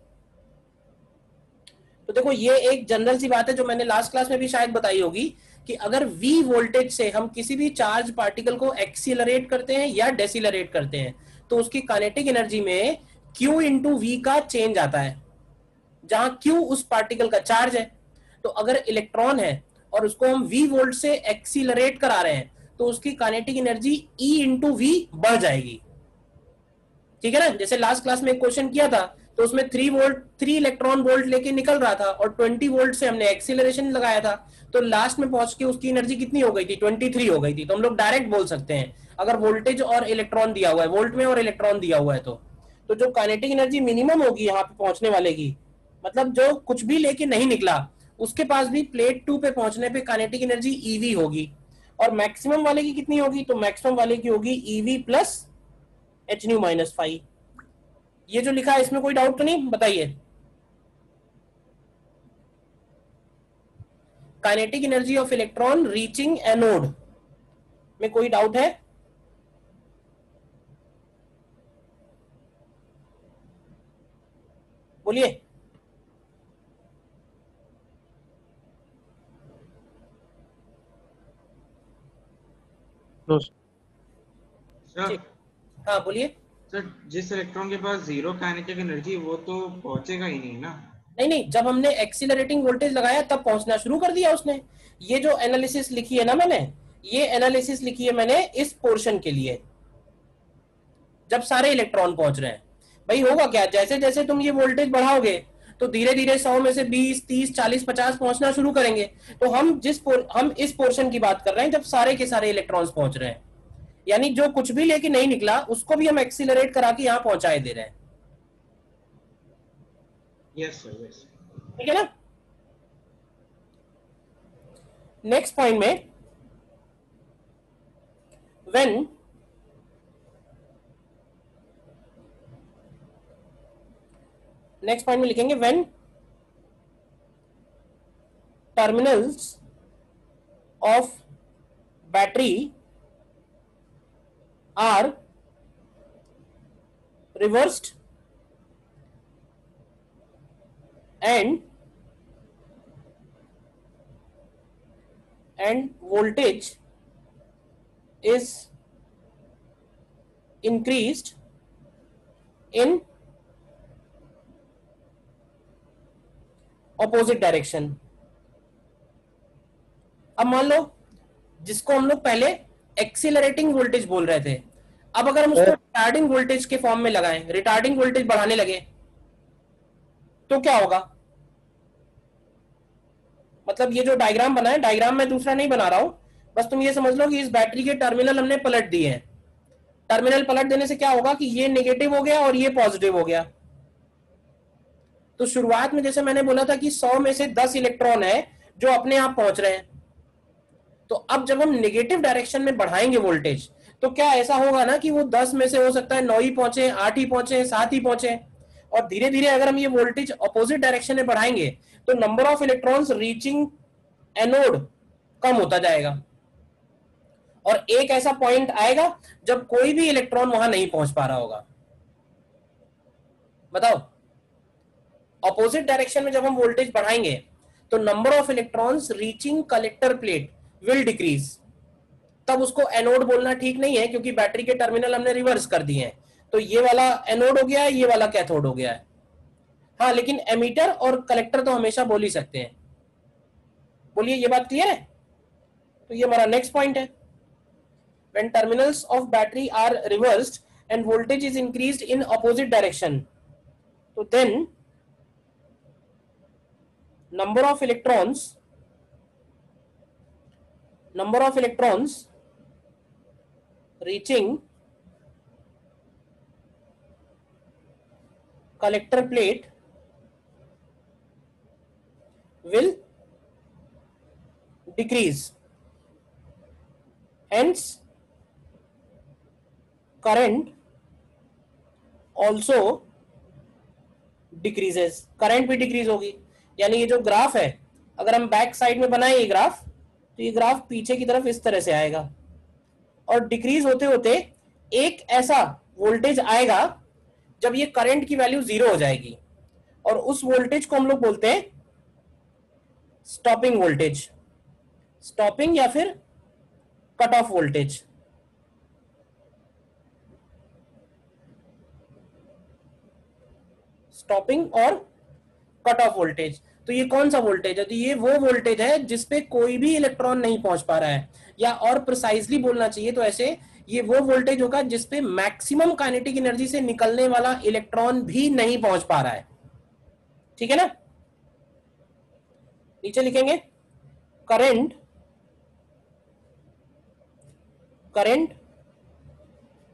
तो देखो ये एक जनरल सी बात है जो मैंने लास्ट क्लास में भी शायद बताई होगी कि अगर V वोल्टेज से हम किसी भी चार्ज पार्टिकल को एक्सीलरेट करते हैं या डेसिलरेट करते हैं तो उसकी काइनेटिक एनर्जी में Q इंटू V का चेंज आता है, जहां Q उस पार्टिकल का चार्ज है। तो अगर इलेक्ट्रॉन है और उसको हम V वोल्ट से एक्सीलरेट करा रहे हैं तो उसकी kinetic energy E into V बढ़ जाएगी, ठीक है ना? जैसे लास्ट क्लास में एक क्वेश्चन किया था तो उसमें 3 इलेक्ट्रॉन वोल्ट लेके निकल रहा था और 20 वोल्ट से हमने एक्सीलरेशन लगाया था, तो लास्ट में पहुंच के उसकी एनर्जी कितनी हो गई थी, 23 हो गई थी। तो हम लोग डायरेक्ट बोल सकते हैं अगर वोल्टेज और इलेक्ट्रॉन दिया हुआ है, वोल्ट में और इलेक्ट्रॉन दिया हुआ है, तो जो काइनेटिक एनर्जी मिनिमम होगी यहाँ पे पहुंचने वाले की, मतलब जो कुछ भी लेके नहीं निकला उसके पास भी प्लेट 2 पे पहुंचने पे काइनेटिक एनर्जी EV होगी, और मैक्सिमम वाले की कितनी होगी, तो मैक्सिमम वाले की होगी EV प्लस h-nu - 5। ये जो लिखा है इसमें कोई डाउट तो नहीं, बताइए? Kinetic energy of electron reaching anode में कोई डाउट है? बोलिए। सर हाँ बोलिए। सर जिस इलेक्ट्रॉन के पास 0 काइनेटिक एनर्जी वो तो पहुंचेगा ही नहीं ना। नहीं, जब हमने एक्सीलरेटिंग वोल्टेज लगाया तब पहुंचना शुरू कर दिया उसने। ये जो एनालिसिस लिखी है ना मैंने, ये एनालिसिस लिखी है मैंने इस पोर्शन के लिए, जब सारे इलेक्ट्रॉन पहुंच रहे हैं। भाई होगा क्या, जैसे जैसे तुम ये वोल्टेज बढ़ाओगे तो धीरे धीरे 100 में से 20, 30, 40, 50 पहुंचना शुरू करेंगे। तो हम इस पोर्शन की बात कर रहे हैं जब सारे के सारे इलेक्ट्रॉन्स पहुंच रहे हैं, यानी जो कुछ भी लेके नहीं निकला उसको भी हम एक्सीलरेट करा के यहां पहुंचाए दे रहे हैं। Yes sir, yes. ठीक है ना? नेक्स्ट पॉइंट में व्हेन नेक्स्ट पॉइंट में लिखेंगे when terminals of battery are reversed and voltage is increased in opposite direction। अब मान लो जिसको हम लोग पहले एक्सीलरेटिंग वोल्टेज बोल रहे थे, अब अगर हम उसको रिटार्डिंग वोल्टेज के फॉर्म में लगाएं, रिटार्डिंग वोल्टेज बढ़ाने लगे तो क्या होगा? मतलब ये जो डायग्राम बना है, डायग्राम में दूसरा नहीं बना रहा हूं, बस तुम ये समझ लो कि इस बैटरी के टर्मिनल हमने पलट दिए हैं। टर्मिनल पलट देने से क्या होगा कि ये नेगेटिव हो गया और ये पॉजिटिव हो गया। तो शुरुआत में जैसे मैंने बोला था कि 100 में से 10 इलेक्ट्रॉन है जो अपने आप पहुंच रहे हैं, तो अब जब हम नेगेटिव डायरेक्शन में बढ़ाएंगे वोल्टेज तो क्या ऐसा होगा ना कि वो 10 में से हो सकता है 9 ही पहुंचे, 8 ही पहुंचे, 7 ही पहुंचे, और धीरे धीरे अगर हम ये वोल्टेज अपोजिट डायरेक्शन में बढ़ाएंगे तो number of electrons reaching anode कम होता जाएगा, और एक ऐसा पॉइंट आएगा जब कोई भी इलेक्ट्रॉन वहां नहीं पहुंच पा रहा होगा। बताओ, अपोजिट डायरेक्शन में जब हम वोल्टेज बढ़ाएंगे तो number of electrons reaching collector plate will decrease, तब उसको एनोड बोलना ठीक नहीं है, क्योंकि बैटरी के टर्मिनल हमने रिवर्स कर दिए हैं। तो ये वाला एनोड हो गया है, ये वाला कैथोड हो गया है। हाँ, लेकिन एमीटर और कलेक्टर तो हमेशा बोल ही सकते हैं। बोलिए, ये बात क्लियर है? तो ये हमारा नेक्स्ट पॉइंट है। When terminals of battery are reversed and voltage is increased in opposite direction, so then number of electrons reaching collector plate will decrease. Hence current also decreases, current भी decrease होगी। यानी ये जो graph है, अगर हम back side में बनाए ये ग्राफ, तो ये ग्राफ पीछे की तरफ इस तरह से आएगा और डिक्रीज होते होते एक ऐसा वोल्टेज आएगा जब ये करंट की वैल्यू 0 हो जाएगी, और उस वोल्टेज को हम लोग बोलते हैं स्टॉपिंग वोल्टेज, स्टॉपिंग या फिर कट ऑफ वोल्टेज। स्टॉपिंग और कट ऑफ वोल्टेज। तो ये कौन सा वोल्टेज है? तो ये वो वोल्टेज है जिसपे कोई भी इलेक्ट्रॉन नहीं पहुंच पा रहा है, या और प्रिसाइजली बोलना चाहिए तो ऐसे, ये वो वोल्टेज होगा जिसपे मैक्सिमम काइनेटिक एनर्जी से निकलने वाला इलेक्ट्रॉन भी नहीं पहुंच पा रहा है। ठीक है ना? नीचे लिखेंगे current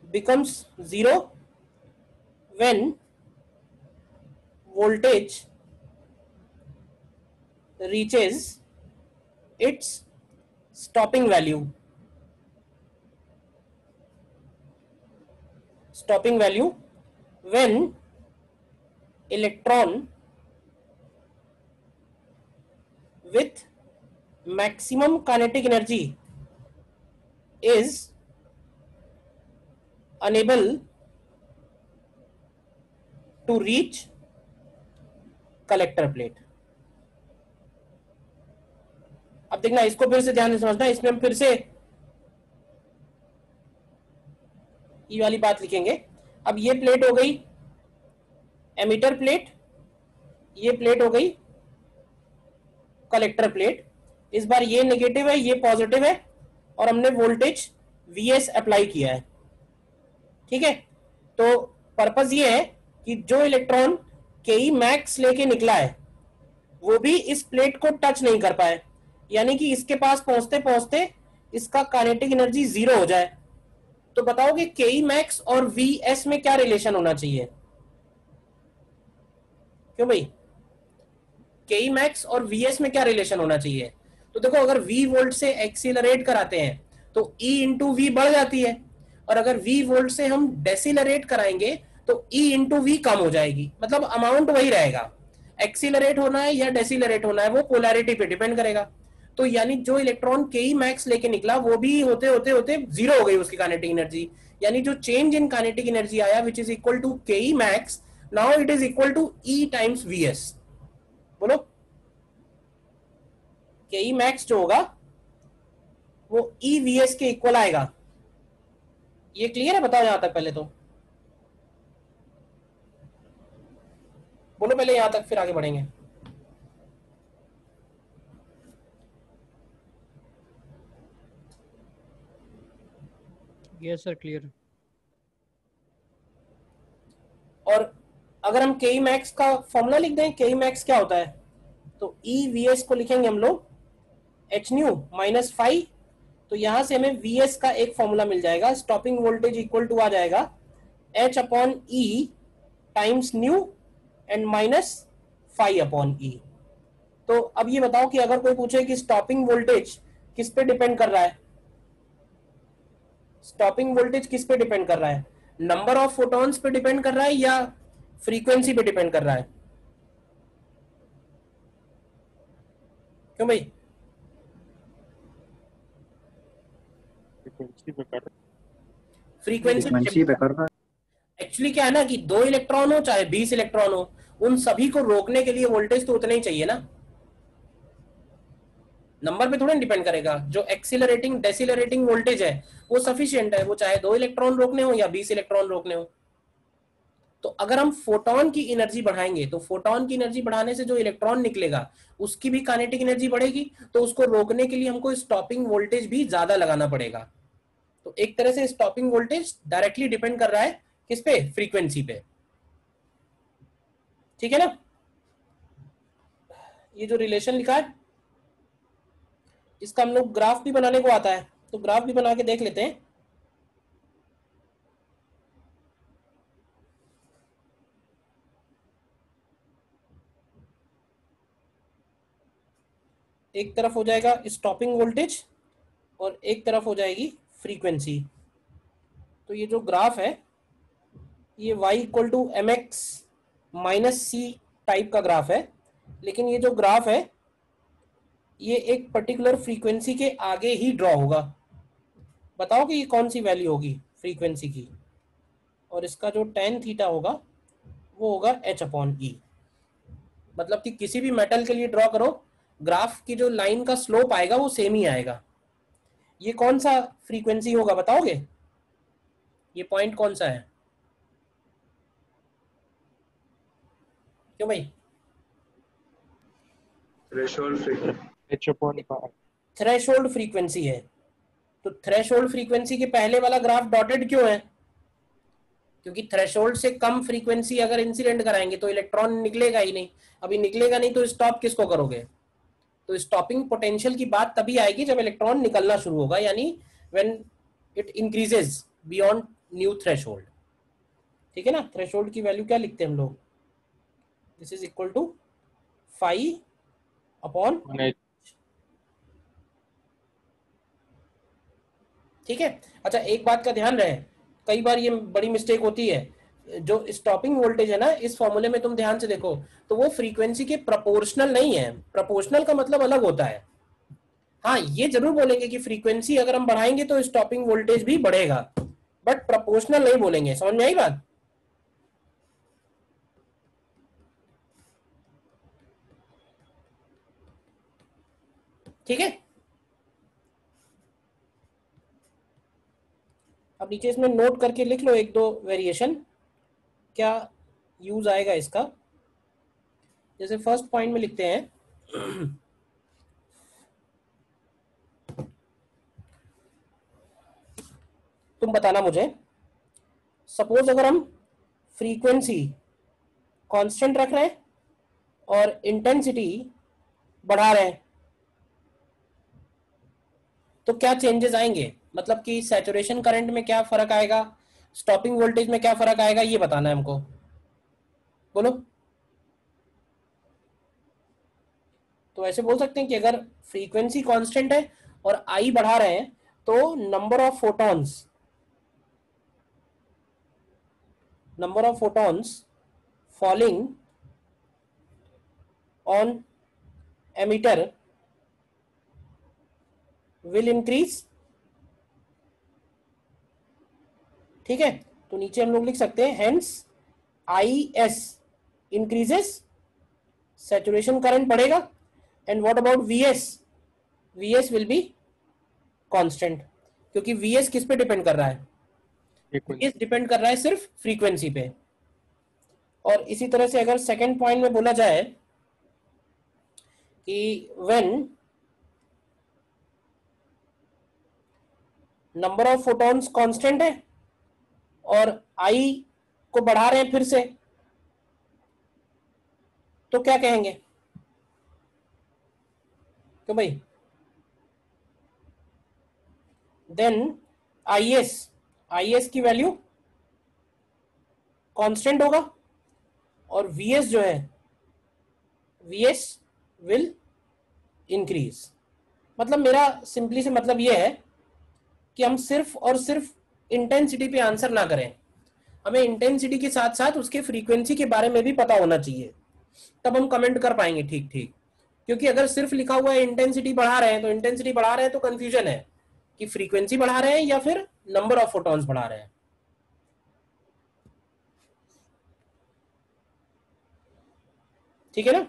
becomes 0 when voltage reaches its stopping value when electron with maximum kinetic energy is unable to reach collector plate. अब देखना, इसको फिर से ध्यान से समझना, इसमें हम फिर से ये वाली बात लिखेंगे। अब ये प्लेट हो गई एमीटर प्लेट, ये प्लेट हो गई कलेक्टर प्लेट। इस बार ये नेगेटिव है, ये पॉजिटिव है, और हमने वोल्टेज Vs अप्लाई किया है। ठीक है? तो पर्पस ये है कि जो इलेक्ट्रॉन Ke मैक्स लेके निकला है वो भी इस प्लेट को टच नहीं कर पाए, यानी कि इसके पास पहुंचते पहुंचते इसका काइनेटिक एनर्जी 0 हो जाए। तो बताओगे Ke मैक्स और Vs में क्या रिलेशन होना चाहिए? क्यों भाई? Ke मैक्स और Vs में क्या रिलेशन होना चाहिए? तो देखो, अगर V वोल्ट से एक्सीलरेट कराते हैं तो E इंटू V बढ़ जाती है, और अगर V वोल्ट से हम डेसिलरेट कराएंगे तो E इंटू V कम हो जाएगी। मतलब अमाउंट वही रहेगा, एक्सीलरेट होना है या डेसिलरेट होना है वो पोलैरिटी पे डिपेंड करेगा। तो यानी जो इलेक्ट्रॉन Ke मैक्स लेके निकला वो भी होते होते होते 0 हो गई उसकी काइनेटिक एनर्जी, यानी जो चेंज इन काइनेटिक एनर्जी आया which is equal to Ke max, now it is equal to E times Vs। बोलो, Ke मैक्स जो होगा वो E Vs के इक्वल आएगा। ये क्लियर है? बताओ यहां तक पहले तो बोलो, पहले यहां तक फिर आगे बढ़ेंगे। Yes sir, clear. और अगर हम Ke मैक्स का फॉर्मूला लिख दें, Ke मैक्स क्या होता है? तो E Vs को लिखेंगे हम लोग h न्यू माइनस फाइव। तो यहां से हमें Vs का एक फॉर्मूला मिल जाएगा, स्टॉपिंग वोल्टेज इक्वल टू आ जाएगा h upon E times new and minus 5 upon E। तो अब ये बताओ कि अगर कोई पूछे कि स्टॉपिंग वोल्टेज किस पे डिपेंड कर रहा है, स्टॉपिंग वोल्टेज किस पे डिपेंड कर रहा है? नंबर ऑफ फोटॉन्स पे डिपेंड कर रहा है या फ्रीक्वेंसी पे डिपेंड कर रहा है? क्यों भाई? फ्रीक्वेंसी पे कर रहा है। एक्चुअली क्या है ना कि 2 इलेक्ट्रॉन हो चाहे 20 इलेक्ट्रॉन हो, उन सभी को रोकने के लिए वोल्टेज तो उतना ही चाहिए ना। नंबर पे थोड़ा डिपेंड करेगा। जो एक्सीलरेटिंग डेसिलरेटिंग वोल्टेज है वो सफिशिएंट है, वो चाहे 2 इलेक्ट्रॉन रोकने हो या 20 इलेक्ट्रॉन रोकने हो। तो अगर हम फोटोन की एनर्जी बढ़ाएंगे तो फोटोन की एनर्जी बढ़ाने से जो इलेक्ट्रॉन निकलेगा उसकी भी काइनेटिक एनर्जी बढ़ेगी, तो उसको रोकने के लिए हमको स्टॉपिंग वोल्टेज भी ज्यादा लगाना पड़ेगा। तो एक तरह से स्टॉपिंग वोल्टेज डायरेक्टली डिपेंड कर रहा है किस पे, फ्रीक्वेंसी पे। ठीक है ना। ये जो रिलेशन लिखा है इसका हम लोग ग्राफ भी बनाने को आता है, तो ग्राफ भी बना के देख लेते हैं। एक तरफ हो जाएगा स्टॉपिंग वोल्टेज और एक तरफ हो जाएगी फ्रीक्वेंसी। तो ये जो ग्राफ है ये y equal to M X minus C type का ग्राफ है, लेकिन ये जो ग्राफ है ये एक पर्टिकुलर फ्रीक्वेंसी के आगे ही ड्रॉ होगा। बताओ कि ये कौन सी वैल्यू होगी फ्रीक्वेंसी की, और इसका जो tan थीटा होगा वो होगा h/e। मतलब कि किसी भी मेटल के लिए ड्रॉ करो, ग्राफ की जो लाइन का स्लोप आएगा वो सेम ही आएगा। ये कौन सा फ्रीक्वेंसी होगा बताओगे, ये पॉइंट कौन सा है? क्यों भाई? Threshold frequency. h/r। Threshold frequency है। तो थ्रेशोल्ड फ्रीक्वेंसी के पहले वाला ग्राफ डॉटेड क्यों है? क्योंकि थ्रेशोल्ड से कम फ्रीक्वेंसी अगर इंसिडेंट कराएंगे तो इलेक्ट्रॉन निकलेगा ही नहीं। अभी निकलेगा नहीं तो स्टॉप किसको करोगे? तो स्टॉपिंग पोटेंशियल की बात तभी आएगी जब इलेक्ट्रॉन निकलना शुरू होगा, यानी when it increases beyond new threshold. ठीक है ना। थ्रेशोल्ड की वैल्यू क्या लिखते हैं हम लोग, this is equal to phi upon. ठीक है। अच्छा एक बात का ध्यान रहे, कई बार ये बड़ी मिस्टेक होती है, जो स्टॉपिंग वोल्टेज है ना इस फॉर्मूले में तुम ध्यान से देखो तो वो फ्रीक्वेंसी के प्रोपोर्शनल नहीं है। प्रोपोर्शनल का मतलब अलग होता है। हाँ ये जरूर बोलेंगे कि फ्रीक्वेंसी अगर हम बढ़ाएंगे तो स्टॉपिंग वोल्टेज भी बढ़ेगा, बट प्रोपोर्शनल नहीं बोलेंगे। समझ में आई बात? ठीक है। अब नीचे इसमें नोट करके लिख लो एक दो वेरिएशन, क्या यूज आएगा इसका। जैसे फर्स्ट पॉइंट में लिखते हैं तुम बताना मुझे, सपोज अगर हम फ्रीक्वेंसी कांस्टेंट रख रहे हैं और इंटेंसिटी बढ़ा रहे हैं तो क्या चेंजेस आएंगे, मतलब कि सैचुरेशन करंट में क्या फर्क आएगा, स्टॉपिंग वोल्टेज में क्या फर्क आएगा, ये बताना है हमको। बोलो। तो ऐसे बोल सकते हैं कि अगर फ्रीक्वेंसी कांस्टेंट है और आई बढ़ा रहे हैं तो number of photons falling on emitter will increase. ठीक है। तो नीचे हम लोग लिख सकते हैं hence I S increases, saturation current बढ़ेगा, and what about VS, VS will be constant. क्योंकि वीएस किस पे डिपेंड कर रहा है, वीएस डिपेंड कर रहा है सिर्फ फ्रीक्वेंसी पे। और इसी तरह से अगर सेकंड पॉइंट में बोला जाए कि when number of photons constant है और आई को बढ़ा रहे हैं फिर से, तो क्या कहेंगे? क्यों भाई? देन आई एस की वैल्यू कांस्टेंट होगा और वीएस जो है वीएस विल इंक्रीज। मतलब मेरा सिंपली से मतलब यह है कि हम सिर्फ और सिर्फ इंटेंसिटी पे आंसर ना करें, हमें इंटेंसिटी के साथ साथ उसके फ्रीक्वेंसी के बारे में भी पता होना चाहिए, तब हम कमेंट कर पाएंगे ठीक ठीक। क्योंकि अगर सिर्फ लिखा हुआ है इंटेंसिटी बढ़ा रहे हैं तो इंटेंसिटी बढ़ा रहे हैं तो कंफ्यूजन है कि फ्रीक्वेंसी बढ़ा रहे हैं या फिर नंबर ऑफ फोटॉन्स बढ़ा रहे हैं। ठीक है ना।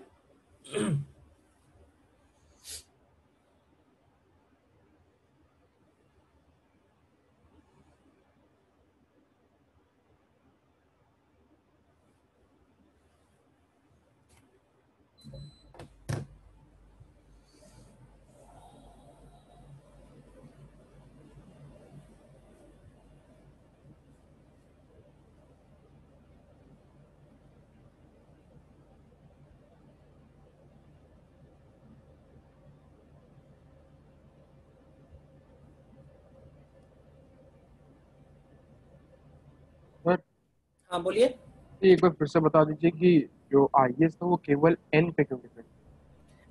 हाँ बोलिए। एक बार फिर से बता दीजिए कि जो आईएस था वो केवल एन पे क्यों डिपेंड?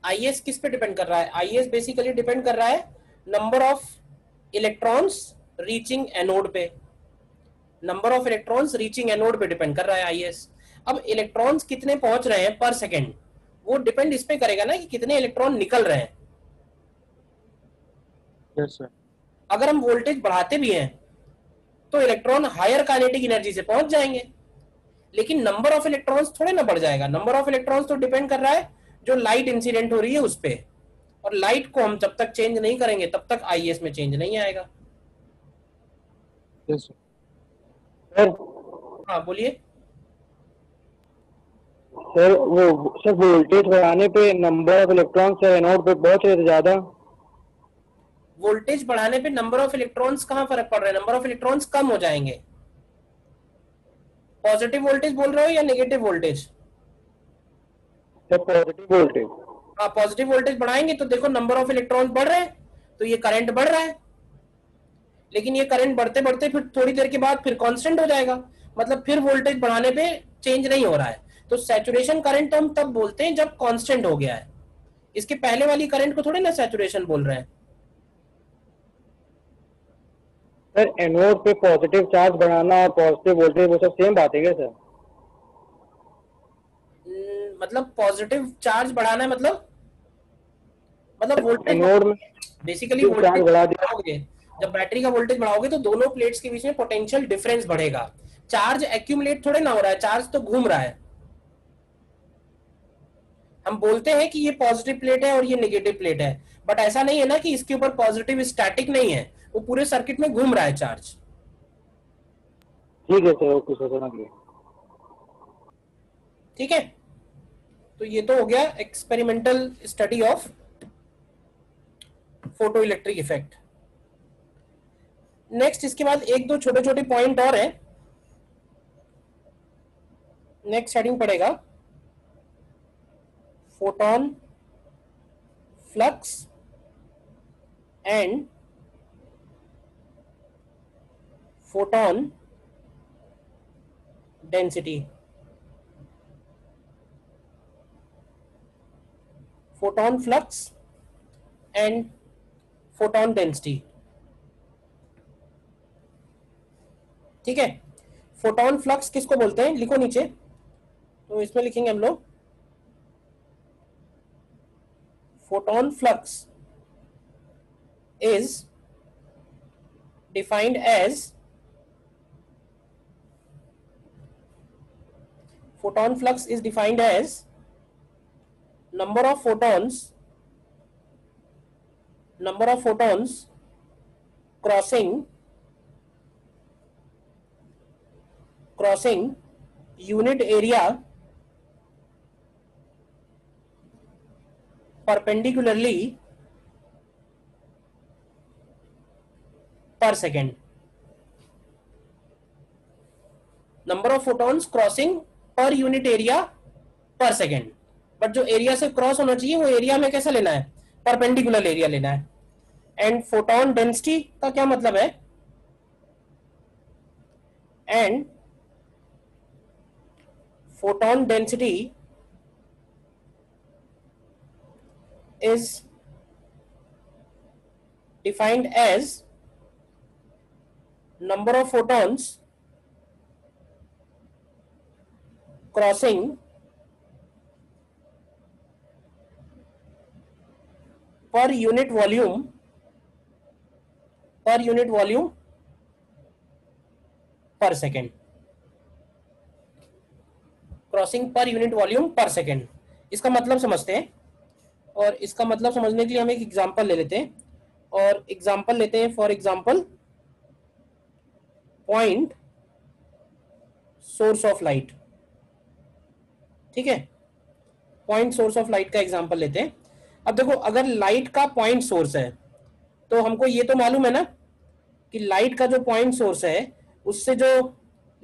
आईएस किस पे डिपेंड कर रहा है? आईएस बेसिकली डिपेंड कर रहा है number of electrons reaching anode पे। Number of electrons reaching anode पे डिपेंड कर रहा है आईएस। अब इलेक्ट्रॉन्स कितने पहुंच रहे हैं पर सेकेंड, वो डिपेंड इस पे करेगा ना कि कितने इलेक्ट्रॉन निकल रहे हैं। Yes sir. अगर हम वोल्टेज बढ़ाते भी हैं तो इलेक्ट्रॉन हायर काइनेटिक एनर्जी से पहुंच जाएंगे, लेकिन नंबर ऑफ इलेक्ट्रॉन्स थोड़े ना बढ़ जाएगा। नंबर ऑफ इलेक्ट्रॉन्स तो डिपेंड कर रहा है जो लाइट इंसिडेंट हो रही है उस पे, और लाइट को हम जब तक चेंज नहीं करेंगे तब तक आईएस में चेंज नहीं आएगा। Yes sir. हाँ बोलिए। सर वोल्टेज बढ़ाने पे नंबर ऑफ इलेक्ट्रॉन्स एनोड पे बहुत ज्यादा। वोल्टेज बढ़ाने पे नंबर ऑफ इलेक्ट्रॉन्स कहाँ फर्क पड़ रहा है? नंबर ऑफ इलेक्ट्रॉन्स कम हो जाएंगे। पॉजिटिव वोल्टेज बोल रहे हो या negative voltage? Sir positive voltage. हाँ, पॉजिटिव वोल्टेज बढ़ाएंगे तो देखो नंबर ऑफ इलेक्ट्रॉन्स बढ़ रहे हैं तो ये करंट बढ़ रहा है, लेकिन ये करंट बढ़ते बढ़ते फिर थोड़ी देर के बाद फिर कांस्टेंट हो जाएगा, मतलब फिर वोल्टेज बढ़ाने पे चेंज नहीं हो रहा है। तो सैचुरेशन करंट हम तब बोलते हैं जब कांस्टेंट हो गया है। इसके पहले वाली करंट को थोड़ी ना सैचुरेशन बोल रहे हैं। सर एनोड पे पॉजिटिव चार्ज बढ़ाना और पॉजिटिव वोल्टेज वो सब सेम बात है क्या सर? मतलब पॉजिटिव चार्ज बढ़ाना है मतलब वोल्टेज एनोड में बेसिकली चार्ज वोल्टेज बढ़ा दिया। बढ़ाओगे, जब बैटरी का वोल्टेज बढ़ाओगे तो दोनों प्लेट्स के बीच में पोटेंशियल डिफरेंस बढ़ेगा। चार्ज एक्यूमुलेट थोड़े ना हो रहा है, चार्ज तो घूम रहा है। हम बोलते हैं कि ये पॉजिटिव प्लेट है और ये नेगेटिव प्लेट है, बट ऐसा नहीं है ना कि इसके ऊपर पॉजिटिव स्टैटिक नहीं है, वो पूरे सर्किट में घूम रहा है चार्ज। ठीक है सर, ओके सर, समझ गए। ठीक है, तो ये तो हो गया experimental study of photo electric effect. Next इसके बाद एक दो छोटे छोटे पॉइंट और है, नेक्स्ट हेडिंग पड़ेगा photon flux and photon density. Photon flux and photon density. ठीक है, फोटोन फ्लक्स किसको बोलते हैं लिखो नीचे, तो इसमें लिखेंगे हम लोग photon flux is defined as number of photons crossing unit area perpendicularly per second। Number of photons crossing per unit area पर सेकेंड, बट जो एरिया से क्रॉस होना चाहिए वो एरिया में कैसा लेना है, परपेंडिकुलर एरिया लेना है। एंड फोटोन डेंसिटी का क्या मतलब है, and photon density is defined as number of photons crossing per unit volume per second। Crossing per unit volume per second, इसका मतलब समझते हैं, और इसका मतलब समझने के लिए हम एक एग्जांपल ले लेते हैं, और एग्जांपल लेते हैं for example point source of light. ठीक है, पॉइंट सोर्स ऑफ लाइट का एग्जांपल लेते हैं। अब देखो, अगर लाइट का पॉइंट सोर्स है तो हमको ये तो मालूम है ना कि लाइट का जो पॉइंट सोर्स है उससे जो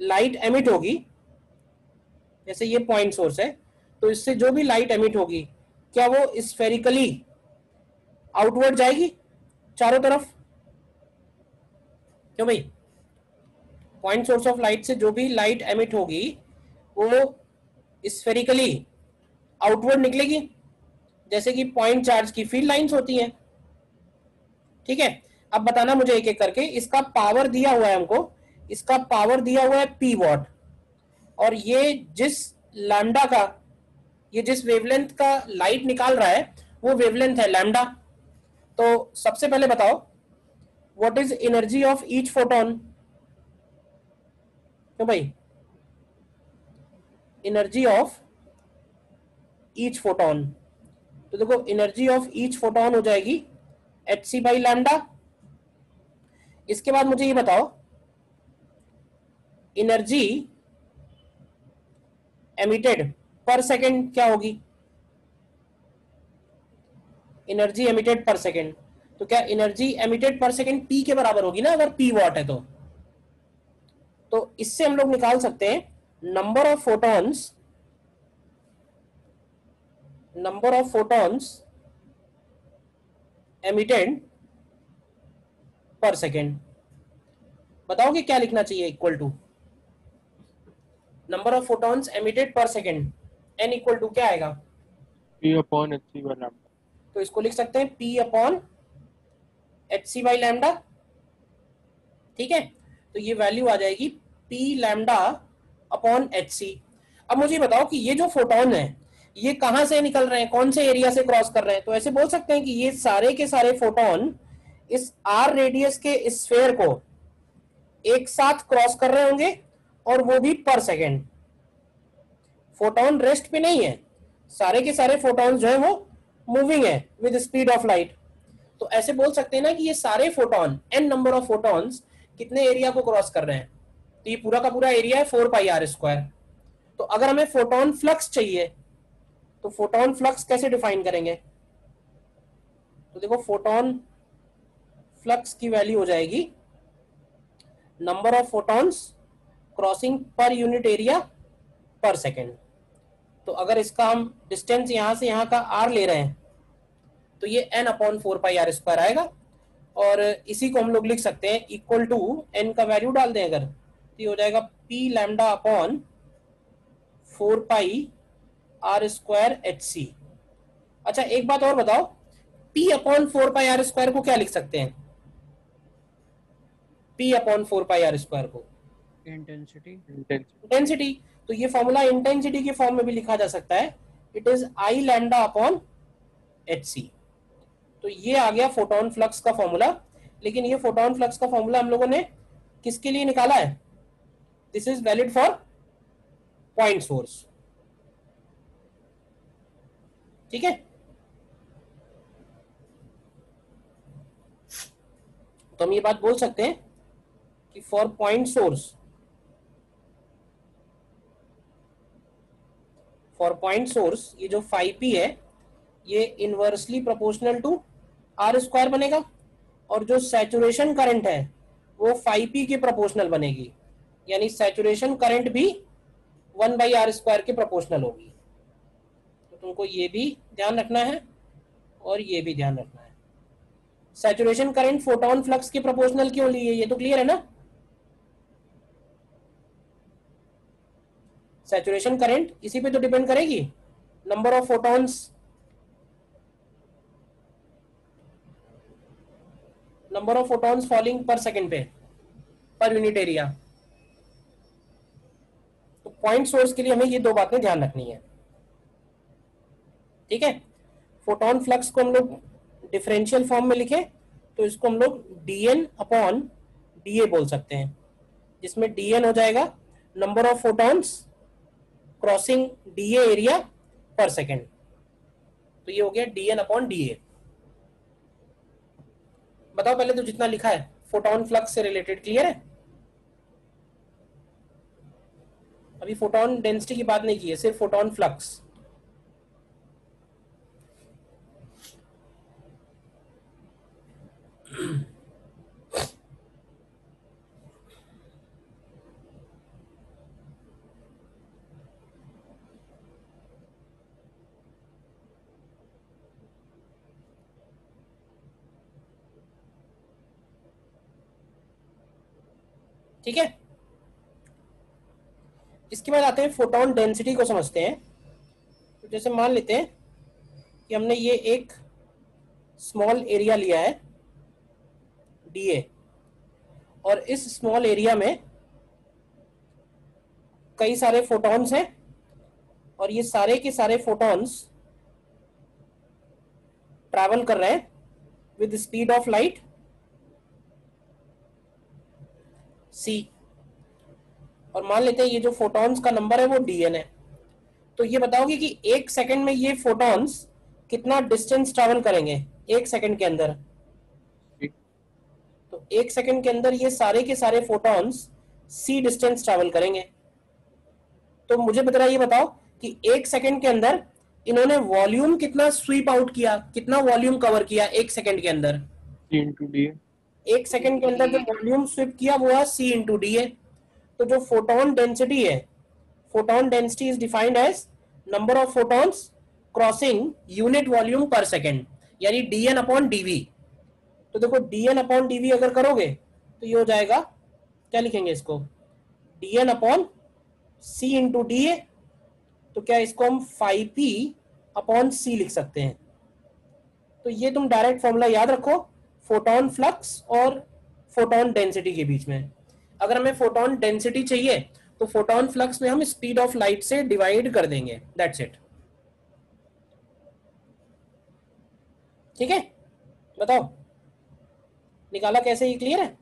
लाइट एमिट होगी, जैसे ये पॉइंट सोर्स है तो इससे जो भी लाइट एमिट होगी क्या वो स्फेरिकली आउटवर्ड जाएगी चारों तरफ? क्यों भाई, पॉइंट सोर्स ऑफ लाइट से जो भी लाइट एमिट होगी वो स्फेरिकली आउटवर्ड निकलेगी, जैसे कि पॉइंट चार्ज की फील्ड लाइंस होती हैं। ठीक है, अब बताना मुझे एक एक करके। इसका पावर दिया हुआ है हमको, इसका पावर दिया हुआ है P वॉट, और ये जिस लैम्डा का, ये जिस वेवलेंथ का लाइट निकाल रहा है वो वेवलेंथ है लैम्डा। तो सबसे पहले बताओ what is energy of each photon. क्यों भाई, एनर्जी ऑफ ईच फोटोन, तो देखो एनर्जी ऑफ ईच फोटोन हो जाएगी hc बाई लैम्डा। इसके बाद मुझे ये बताओ एनर्जी एमिटेड पर सेकेंड क्या होगी। एनर्जी एमिटेड पर सेकेंड, तो क्या energy emitted per second P के बराबर होगी ना, अगर P वॉट है तो इससे हम लोग निकाल सकते हैं number of photons emitted per second. बताओगे क्या लिखना चाहिए, equal to number of photons emitted per second, n equal to क्या आएगा, P upon hc by lambda। तो इसको लिख सकते हैं P upon hc by lambda. ठीक है, तो ये वैल्यू आ जाएगी P लैम्डा अपॉन hc। अब मुझे बताओ कि ये जो फोटोन है ये कहां से निकल रहे हैं, कौन से एरिया से क्रॉस कर रहे हैं। तो ऐसे बोल सकते हैं कि ये सारे के सारे फोटोन इस r रेडियस के स्फेयर को एक साथ क्रॉस कर रहे होंगे, और वो भी पर सेकेंड। फोटोन रेस्ट पे नहीं है, सारे के सारे फोटोन जो है वो मूविंग है विद स्पीड ऑफ लाइट। तो ऐसे बोल सकते हैं ना कि ये सारे photon, n number of photons कितने एरिया को क्रॉस कर रहे हैं। तो ये पूरा का पूरा एरिया है 4πr²। तो अगर हमें फोटोन फ्लक्स चाहिए तो फोटोन फ्लक्स कैसे डिफाइन करेंगे। तो देखो फोटोन फ्लक्स की वैल्यू हो जाएगी number of photons crossing per unit area पर सेकेंड। तो अगर इसका हम डिस्टेंस यहां से यहां का r ले रहे हैं तो ये n अपॉन 4πr² आएगा, और इसी को हम लोग लिख सकते हैं इक्वल टू n का वैल्यू डाल दें अगर, तो ये हो जाएगा P lambda upon 4πr² hc। अच्छा एक बात और बताओ, P अपॉन 4πr² को क्या लिख सकते हैं, P अपॉन 4πr² को इंटेंसिटी। तो ये फॉर्मूला इंटेंसिटी के फॉर्म में भी लिखा जा सकता है, it is I lambda upon hc। तो ये आ गया फोटोन फ्लक्स का फॉर्मूला। लेकिन ये फोटोन फ्लक्स का फॉर्मूला हम लोगों ने किसके लिए निकाला है, this is valid for point source. ठीक है, तो हम ये बात बोल सकते हैं कि फॉर पॉइंट सोर्स ये जो 5p है ये इनवर्सली प्रोपोर्शनल टू r² बनेगा, और जो सैचुरेशन करंट है वो 5p के प्रोपोर्शनल बनेगी, यानी सैचुरेशन करंट भी 1/r² के प्रोपोर्शनल होगी। तो तुमको ये भी ध्यान रखना है और ये भी ध्यान रखना है। सैचुरेशन करंट फोटोन फ्लक्स के प्रोपोर्शनल क्यों ली है, ये तो क्लियर है ना। सैचुरेशन करंट इसी पे तो डिपेंड करेगी, नंबर ऑफ फोटॉन्स फॉलिंग पर सेकेंड पे पर यूनिट एरिया। तो पॉइंट सोर्स के लिए हमें ये दो बातें ध्यान रखनी है। ठीक है, फोटोन फ्लक्स को हम लोग डिफरेंशियल फॉर्म में लिखें तो इसको हम लोग dn अपॉन da बोल सकते हैं, जिसमें dn हो जाएगा number of photons crossing da area पर सेकेंड। तो ये हो गया dn अपॉन da। बताओ पहले तो जितना लिखा है फोटोन फ्लक्स से रिलेटेड क्लियर है। अभी फोटोन डेंसिटी की बात नहीं की है, सिर्फ फोटोन फ्लक्स। ठीक है, इसके बाद आते हैं फोटोन डेंसिटी को समझते हैं। तो जैसे मान लेते हैं कि हमने ये एक स्मॉल एरिया लिया है DA, और इस स्मॉल एरिया में कई सारे फोटॉन्स हैं, और ये सारे के सारे फोटॉन्स ट्रैवल कर रहे हैं with speed of light c, और मान लेते हैं ये जो फोटॉन्स का नंबर है वो dn है। तो ये बताओगे कि एक सेकंड में ये फोटॉन्स कितना डिस्टेंस ट्रैवल करेंगे एक सेकंड के अंदर। तो एक सेकंड के अंदर ये सारे के सारे फोटॉन्स c डिस्टेंस ट्रैवल करेंगे। तो मुझे ये बताओ कि एक सेकंड के अंदर इन्होंने वॉल्यूम कितना स्वीप आउट किया, कितना वॉल्यूम कवर किया एक सेकंड के अंदर। C/D। एक सेकंड के अंदर जो वॉल्यूम स्वीप किया वो है C/D। तो जो फोटोन डेंसिटी है, photon density is defined as number of photons crossing unit volume per second, यानी dN/dV। तो देखो dN/dV अगर करोगे तो ये हो जाएगा, क्या लिखेंगे इसको, dN/C/dA। तो क्या इसको हम 5P/C लिख सकते हैं। तो ये तुम डायरेक्ट फॉर्मूला याद रखो फोटोन फ्लक्स और फोटोन डेंसिटी के बीच में। अगर हमें फोटोन डेंसिटी चाहिए तो फोटोन फ्लक्स में हम स्पीड ऑफ लाइट से डिवाइड कर देंगे, दैट्स इट। ठीक है, बताओ निकाला कैसे, ये क्लियर है।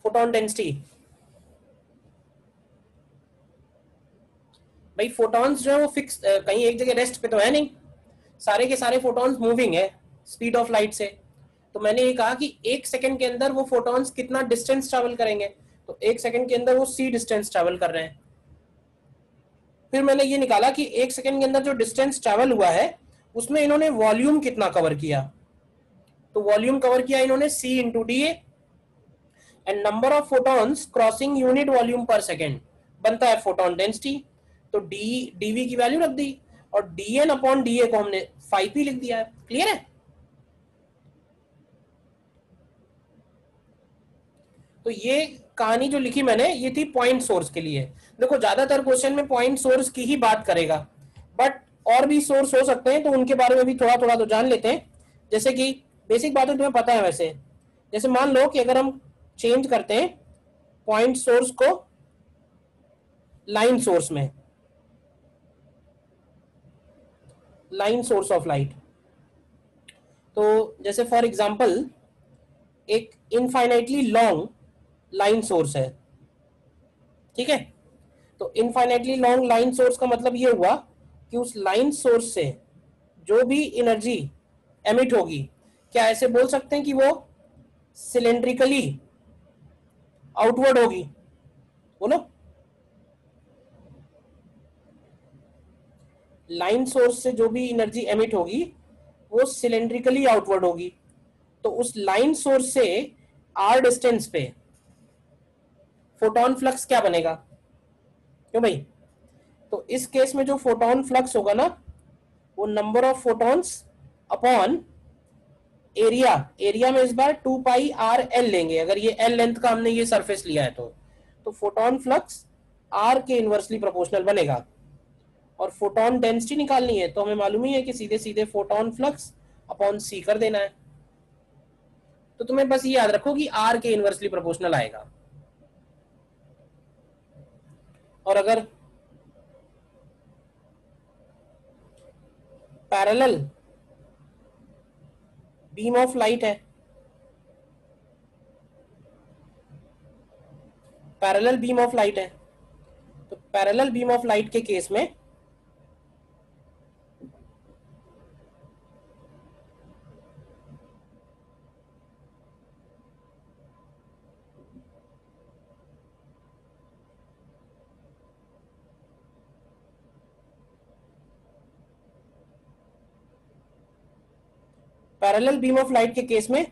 फोटोन डेंसिटी, भाई फोटॉन्स जो है वो फिक्स कहीं एक जगह रेस्ट पे तो है नहीं, सारे के सारे फोटॉन्स मूविंग है स्पीड ऑफ लाइट से। तो मैंने ये कहा कि एक सेकंड के अंदर वो फोटॉन्स कितना डिस्टेंस ट्रैवल करेंगे, तो एक सेकंड के अंदर वो c डिस्टेंस ट्रैवल कर रहे हैं। फिर मैंने ये निकाला कि एक सेकंड के अंदर जो डिस्टेंस ट्रैवल हुआ है उसमें इन्होंने वॉल्यूम कितना कवर किया। तो वॉल्यूम कवर किया इन्होंने C/dA, and number of photons crossing unit volume per second बनता है फोटोन डेंसिटी। तो dV की वैल्यू रख दी और dN/dA को हमने 5P लिख दिया है। क्लियर है। तो ये कहानी जो लिखी मैंने ये थी पॉइंट सोर्स के लिए। देखो ज्यादातर क्वेश्चन में पॉइंट सोर्स की ही बात करेगा, बट और भी सोर्स हो सकते हैं, तो उनके बारे में भी थोड़ा थोड़ा तो जान लेते हैं। जैसे कि बेसिक बातें तुम्हें पता है वैसे, जैसे मान लो कि अगर हम चेंज करते हैं पॉइंट सोर्स को लाइन सोर्स में, लाइन सोर्स ऑफ लाइट, तो जैसे फॉर एग्जांपल एक इनफाइनाइटली लॉन्ग लाइन सोर्स है, ठीक है। तो इनफाइनाइटली लॉन्ग लाइन सोर्स का मतलब ये हुआ कि उस लाइन सोर्स से जो भी एनर्जी एमिट होगी, क्या ऐसे बोल सकते हैं कि वो सिलेंड्रिकली आउटवर्ड होगी, बोलो। लाइन सोर्स से जो भी एनर्जी एमिट होगी वो सिलेंड्रिकली आउटवर्ड होगी। तो उस लाइन सोर्स से r डिस्टेंस पे फोटोन फ्लक्स क्या बनेगा, क्यों भाई। तो इस केस में जो फोटोन फ्लक्स होगा ना, वो number of photons upon area, area में इस बार 2πr/l लेंगे, अगर ये l लेंथ का हमने ये सरफेस लिया है तो फोटोन फ्लक्स r के इनवर्सली प्रोपोर्शनल बनेगा। और फोटोन डेंसिटी निकालनी है तो हमें मालूम ही है कि सीधे सीधे फोटोन फ्लक्स अपॉन c कर देना है। तो तुम्हें बस ये याद रखो कि r के इनवर्सली प्रोपोर्शनल आएगा। और अगर पैरेलल बीम ऑफ लाइट है, पैरेलल बीम ऑफ लाइट है, तो पैरेलल बीम ऑफ लाइट के केस में पैरेलल बीम ऑफ लाइट के केस में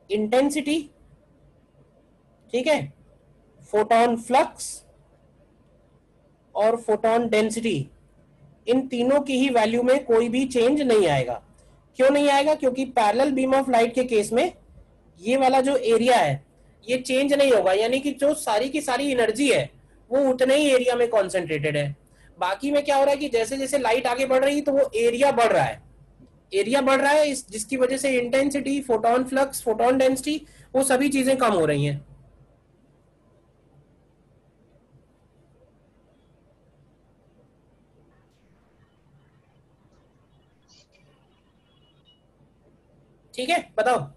इंटेंसिटी, ठीक है, फोटोन फ्लक्स और फोटोन डेंसिटी, इन तीनों की ही वैल्यू में कोई भी चेंज नहीं आएगा। क्यों नहीं आएगा? क्योंकि पैरेलल बीम ऑफ लाइट के केस में ये वाला जो एरिया है ये चेंज नहीं होगा, यानी कि जो सारी की सारी एनर्जी है वो उतने ही एरिया में कॉन्सेंट्रेटेड है। बाकी में क्या हो रहा है कि जैसे जैसे लाइट आगे बढ़ रही है तो वो एरिया बढ़ रहा है, एरिया बढ़ रहा है, जिसकी वजह से intensity, photon flux, photon density, वो सभी चीजें कम हो रही हैं। ठीक है, बताओ।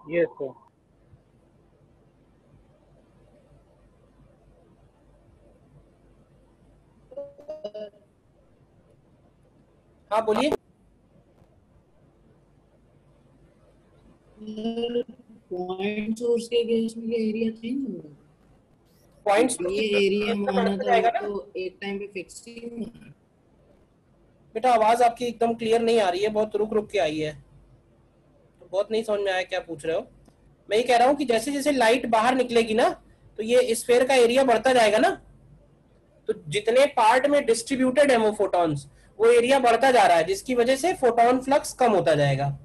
Yes sir. हाँ बोलिए। पॉइंट सोर्स के केस में एरिया चेंज होगा? पॉइंट्स ये एरिया माना था जाएगा वो ना तो एक टाइम पे फिक्स ही हुआ। बेटा, आवाज आपकी एकदम क्लियर नहीं आ रही है, बहुत रुक रुक के आई है, तो बहुत नहीं समझ में आया क्या पूछ रहे हो। मैं ये कह रहा हूँ कि जैसे जैसे लाइट बाहर निकलेगी ना तो ये स्फेयर का एरिया बढ़ता जाएगा ना, तो जितने पार्ट में डिस्ट्रीब्यूटेड है वो फोटॉन्स, वो एरिया बढ़ता जा रहा है, जिसकी वजह से फोटोन फ्लक्स कम होता जाएगा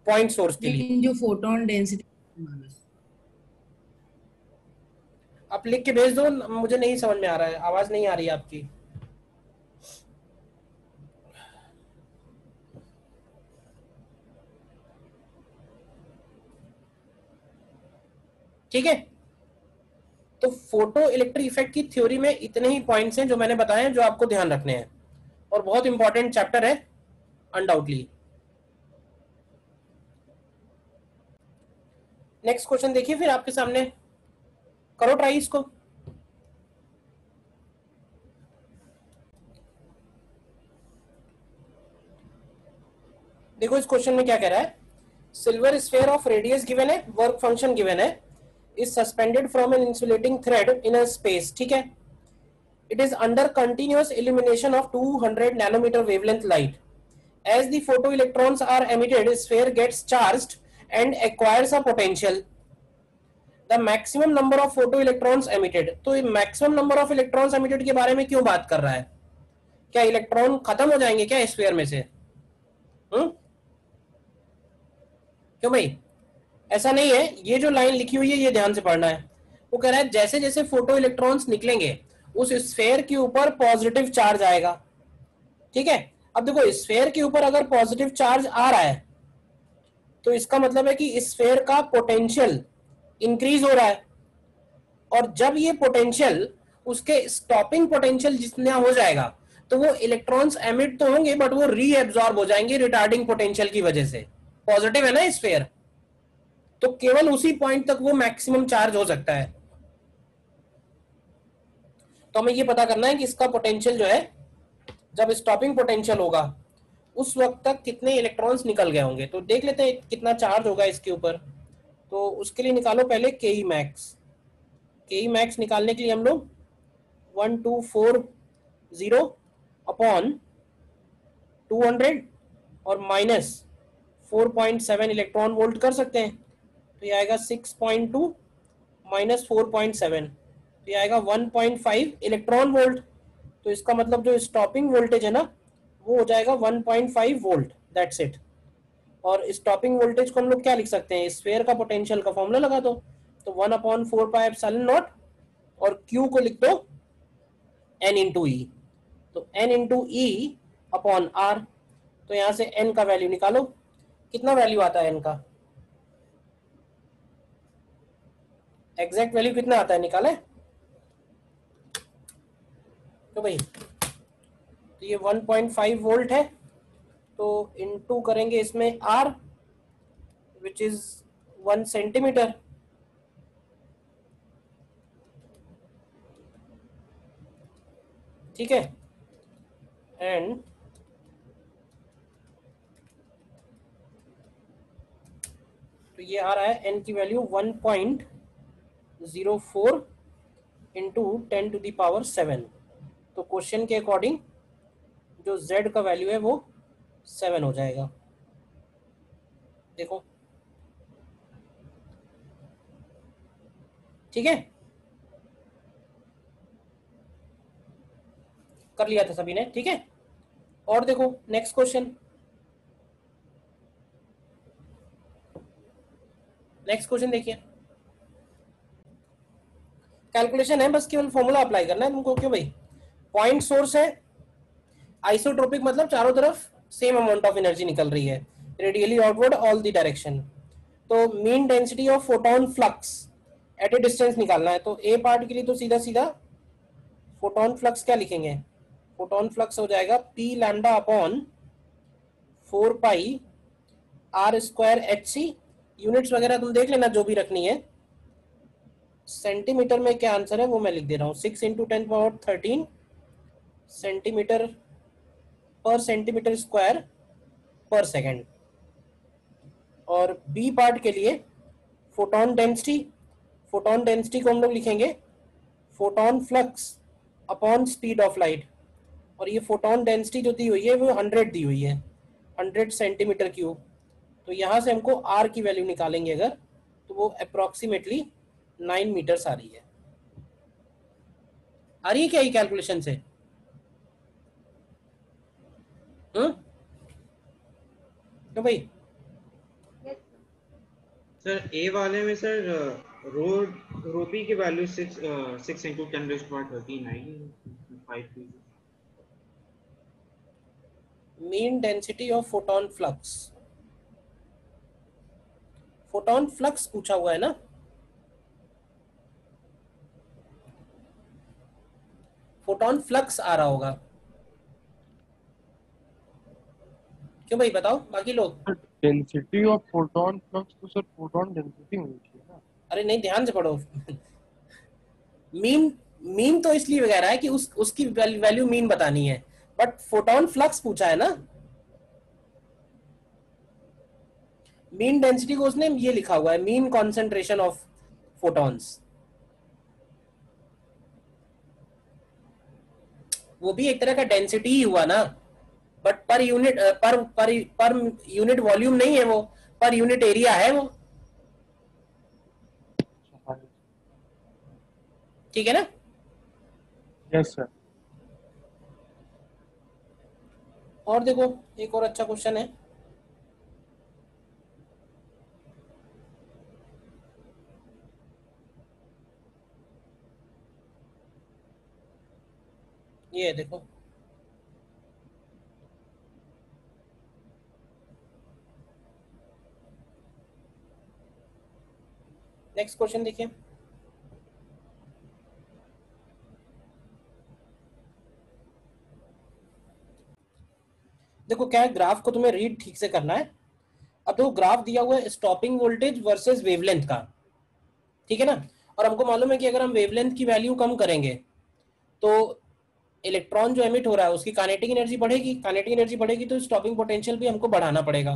पॉइंट सोर्स के लिए। लेकिन जो फोटोन डेंसिटी आप लिख के भेज दो, मुझे नहीं समझ में आ रहा है, आवाज नहीं आ रही है आपकी। ठीक है, तो फोटो इलेक्ट्रिक इफेक्ट की थ्योरी में इतने ही पॉइंट्स हैं जो मैंने बताए हैं, जो आपको ध्यान रखने हैं, और बहुत इंपॉर्टेंट चैप्टर है अनडाउटली। नेक्स्ट क्वेश्चन देखिए फिर आपके सामने, करो ट्राई इसको। देखो इस क्वेश्चन में क्या कह रहा है, silver sphere of radius given है, वर्क फंक्शन गिवन है, is suspended from an insulating thread in a space. ठीक है, it is under continuous illumination of 200 nanometer wavelength light. As the photoelectrons are emitted, sphere gets charged and acquires a potential. The maximum number of photoelectrons emitted. तो maximum number of electrons emitted के बारे में क्यों बात कर रहा है? क्या इलेक्ट्रॉन खत्म हो जाएंगे क्या स्फीयर में से? क्यों भाई? ऐसा नहीं है, ये जो लाइन लिखी हुई है ये ध्यान से पढ़ना है। वो कह रहा है जैसे जैसे फोटो इलेक्ट्रॉन्स निकलेंगे उस स्फेयर के ऊपर पॉजिटिव चार्ज आएगा। ठीक है, अब देखो स्फेयर के ऊपर अगर पॉजिटिव चार्ज आ रहा है तो इसका मतलब है कि स्फेयर का पोटेंशियल इंक्रीज हो रहा है, और जब ये पोटेंशियल उसके स्टॉपिंग पोटेंशियल जितना हो जाएगा तो वो इलेक्ट्रॉन्स एमिट तो होंगे बट वो रीएब्सॉर्ब हो जाएंगे रिटार्डिंग पोटेंशियल की वजह से। पॉजिटिव है ना स्फेयर, तो केवल उसी पॉइंट तक वो मैक्सिमम चार्ज हो सकता है। तो हमें ये पता करना है कि इसका पोटेंशियल जो है, जब स्टॉपिंग पोटेंशियल होगा उस वक्त तक कितने इलेक्ट्रॉन्स निकल गए होंगे। तो देख लेते हैं कितना चार्ज होगा इसके ऊपर। तो उसके लिए निकालो पहले केई मैक्स। केई मैक्स निकालने के लिए हम लोग 1240 अपॉन 200 और माइनस 4.7 इलेक्ट्रॉन वोल्ट कर सकते हैं। तो ये आएगा 6.2 माइनस 4.7, तो ये आएगा 1.5 इलेक्ट्रॉन वोल्ट। तो इसका मतलब जो स्टॉपिंग वोल्टेज है ना वो हो जाएगा 1.5 वोल्ट, दैट्स इट। और स्टॉपिंग वोल्टेज को हम लोग क्या लिख सकते हैं, स्फीयर का पोटेंशियल का फॉर्मूला लगा दो, तो 1/4πε0 और Q को लिख दो N इंटू ई, तो N इंटू ई अपॉन R। तो यहां से N का वैल्यू निकालो, कितना वैल्यू आता है N का, एग्जैक्ट वैल्यू कितना आता है निकाले तो भाई। तो ये 1.5 वोल्ट है, तो इनटू करेंगे इसमें R विच इज 1 सेंटीमीटर। ठीक है, एंड तो ये आ रहा है N की वैल्यू 1.04 इंटू 10⁻⁷। तो क्वेश्चन के अकॉर्डिंग जो Z का वैल्यू है वो 7 हो जाएगा। देखो ठीक है। कर लिया था सभी ने, ठीक है। और देखो नेक्स्ट क्वेश्चन, नेक्स्ट क्वेश्चन देखिए, कैलकुलेशन है, बस केवल फॉर्मूला अप्लाई करना है तुमको। क्यों भाई, पॉइंट सोर्स है, आइसोट्रोपिक मतलब चारों तरफ सेम अमाउंट ऑफ एनर्जी निकल रही है, radially outward all the direction. तो mean density of photon flux at a distance निकालना है। तो ए पार्ट के लिए तो सीधा सीधा फोटोन फ्लक्स क्या लिखेंगे, फोटोन फ्लक्स हो जाएगा P lambda upon 4 pi R square H C. Units वगैरह तुम देख लेना जो भी रखनी है। सेंटीमीटर में क्या आंसर है वो मैं लिख दे रहा हूँ, 6 × 10⁻13 सेंटीमीटर पर सेंटीमीटर स्क्वायर पर सेकेंड। और बी पार्ट के लिए फोटोन डेंसिटी, फोटोन डेंसिटी को हम लोग लिखेंगे photon flux upon speed of light. और ये फोटोन डेंसिटी जो दी हुई है वो 100 दी हुई है, 100 सेंटीमीटर क्यूब। तो यहाँ से हमको आर की वैल्यू निकालेंगे अगर, तो वो अप्रोक्सीमेटली 9 मीटर्स आ रही है। आ रही है क्या ये कैलकुलेशन से? तो भाई सर ए वाले में सर रो पी की वैल्यू 6 × 10⁻13 आएगी, 5 mean density of photon flux, photon flux पूछा हुआ है ना, फोटोन फ्लक्स आ रहा होगा। क्यों भाई बताओ बाकी लोग। डेंसिटी ऑफ फोटोन फ्लक्स तो सर फोटोन डेंसिटी होनी चाहिए ना। अरे नहीं, ध्यान से पढ़ो। मीन, मीन तो इसलिए वगैरह है कि उसकी वैल्यू मीन बतानी है, बट फोटोन फ्लक्स पूछा है ना। मीन डेंसिटी को उसने ये लिखा हुआ है, मीन कॉन्सेंट्रेशन ऑफ फोटॉन्स। वो भी एक तरह का डेंसिटी ही हुआ ना, बट पर यूनिट पर यूनिट वॉल्यूम नहीं है वो, पर यूनिट एरिया है वो, ठीक है ना। Yes sir. और देखो एक और अच्छा क्वेश्चन है, ये देखो, नेक्स्ट क्वेश्चन देखिए, देखो क्या है, ग्राफ को तुम्हें रीड ठीक से करना है। अब तो ग्राफ दिया हुआ है स्टॉपिंग वोल्टेज वर्सेस वेवलेंथ का, ठीक है ना। और हमको मालूम है कि अगर हम वेवलेंथ की वैल्यू कम करेंगे तो इलेक्ट्रॉन जो एमिट हो रहा है उसकी काइनेटिक एनर्जी बढ़ेगी, काइनेटिक एनर्जी बढ़ेगी तो स्टॉपिंग पोटेंशियल भी हमको बढ़ाना पड़ेगा।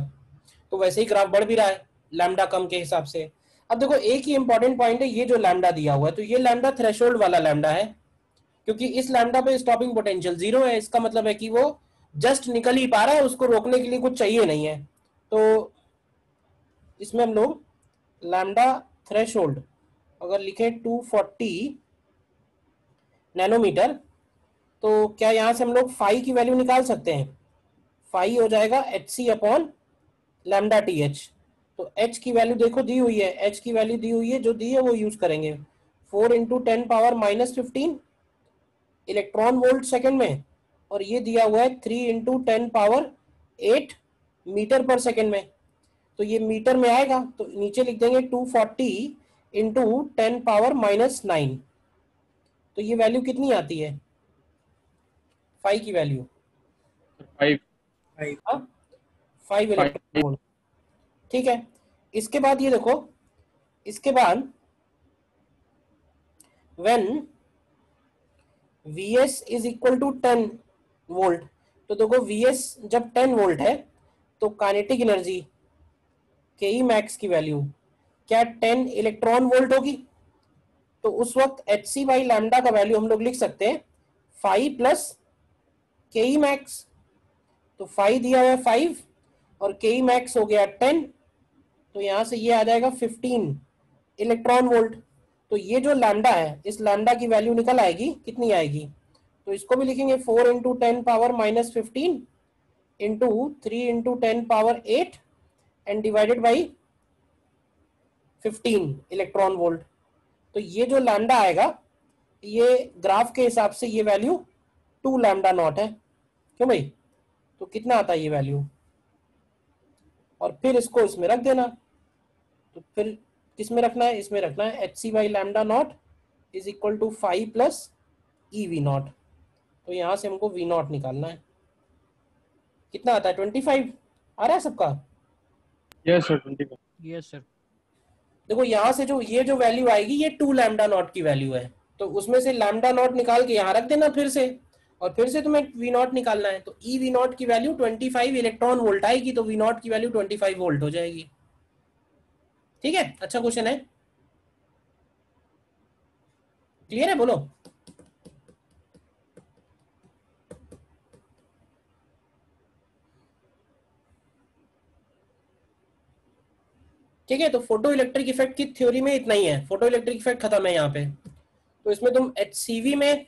तो वैसे ही ग्राफ बढ़ भी रहा है लैम्डा कम के हिसाब से। अब देखो एक ही इंपॉर्टेंट पॉइंट है, ये जो लैम्डा दिया हुआ है तो ये लैम्डा थ्रेशोल्ड वाला लैम्डा है, क्योंकि इस लैम्डा पे स्टॉपिंग पोटेंशियल 0 है। इसका मतलब है कि वो जस्ट निकल ही पा रहा है, उसको रोकने के लिए कुछ चाहिए नहीं है। तो इसमें हम लोग लैम्डा थ्रेशोल्ड अगर लिखे 240 नैनोमीटर, तो क्या यहाँ से हम लोग फाई की वैल्यू निकाल सकते हैं। फाई हो जाएगा HC अपॉन लैम्डा TH। तो H की वैल्यू देखो दी हुई है, H की वैल्यू दी हुई है, जो दी है वो यूज करेंगे। 4 × 10⁻−15 इलेक्ट्रॉन वोल्ट सेकेंड में, और ये दिया हुआ है 3 × 10⁸ मीटर पर सेकेंड में। तो ये मीटर में आएगा तो नीचे लिख देंगे 240 × 10⁻−9। तो ये वैल्यू कितनी आती है फाई की वैल्यू? 5 इलेक्ट्रॉन वोल्ट, ठीक है। इसके बाद ये देखो, इसके बाद when Vs is equal to 10 volt, तो देखो Vs जब 10 वोल्ट है तो काइनेटिक एनर्जी Ke मैक्स की वैल्यू क्या 10 इलेक्ट्रॉन वोल्ट होगी। तो उस वक्त HC बाई लैम्डा का वैल्यू हम लोग लिख सकते हैं 5 प्लस Ke मैक्स। तो 5 दिया हुआ है 5 और Ke मैक्स हो गया 10, तो यहां से ये आ जाएगा 15 इलेक्ट्रॉन वोल्ट। तो ये जो लैम्डा है इस लैम्डा की वैल्यू निकल आएगी, कितनी आएगी? तो इसको भी लिखेंगे 4 into 10 power -15 into 3 into 10 power 8 and divided by 15 electron volt. तो ये जो लैम्डा आएगा ये ग्राफ के हिसाब से ये वैल्यू 2 लैम्डा नॉट है, क्यों भाई? तो कितना आता है ये वैल्यू, और फिर इसको इसमें रख देना। तो फिर किस में रखना है? इसमें रखना है H C by lambda not is equal to 5 plus E V not. तो यहां से हमको वी नॉट निकालना है। कितना आता है? 25 आ रहा है सबका? Yes sir 25। Yes sir. देखो यहाँ से जो ये जो वैल्यू आएगी ये 2 लैम्डा नॉट की वैल्यू है, तो उसमें से लैम्डा नॉट निकाल के यहाँ रख देना फिर से, और फिर से तुम्हें वी नॉट निकालना है। तो ई वी नॉट की वैल्यू 25 इलेक्ट्रॉन वोल्ट आएगी, तो वी नॉट की वैल्यू 25 वोल्ट हो जाएगी। ठीक है, अच्छा क्वेश्चन है, क्लियर है? बोलो। ठीक है, तो फोटो इलेक्ट्रिक इफेक्ट की थ्योरी में इतना ही है, फोटो इलेक्ट्रिक इफेक्ट खत्म है यहाँ पे। तो इसमें तुम HCV में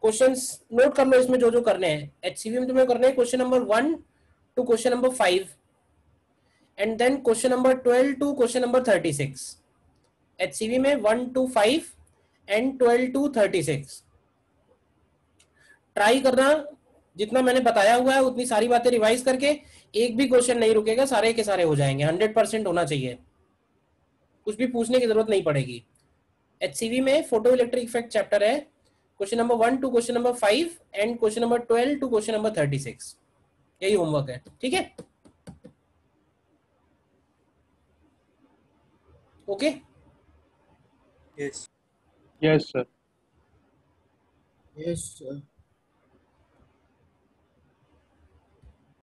क्वेश्चंस नोट कर लो, इसमें जो जो करने हैं। HCV में तुम्हें करने हैं question number 1 to question number 5 and then question number 12 to question number 36। HCV में 1 to 5 एंड 12 to 36। ट्राई करना जितना मैंने बताया हुआ है उतनी सारी बातें रिवाइज करके, एक भी क्वेश्चन नहीं रुकेगा, सारे के सारे हो जाएंगे, 100% होना चाहिए, कुछ भी पूछने की जरूरत नहीं पड़ेगी। HCV में फोटो इलेक्ट्रिक इफेक्ट चैप्टर है, question number 1 to question number 5 and question number 12 to question number 36। यही होमवर्क है, ठीक है? Okay Yes. Yes sir. Yes sir.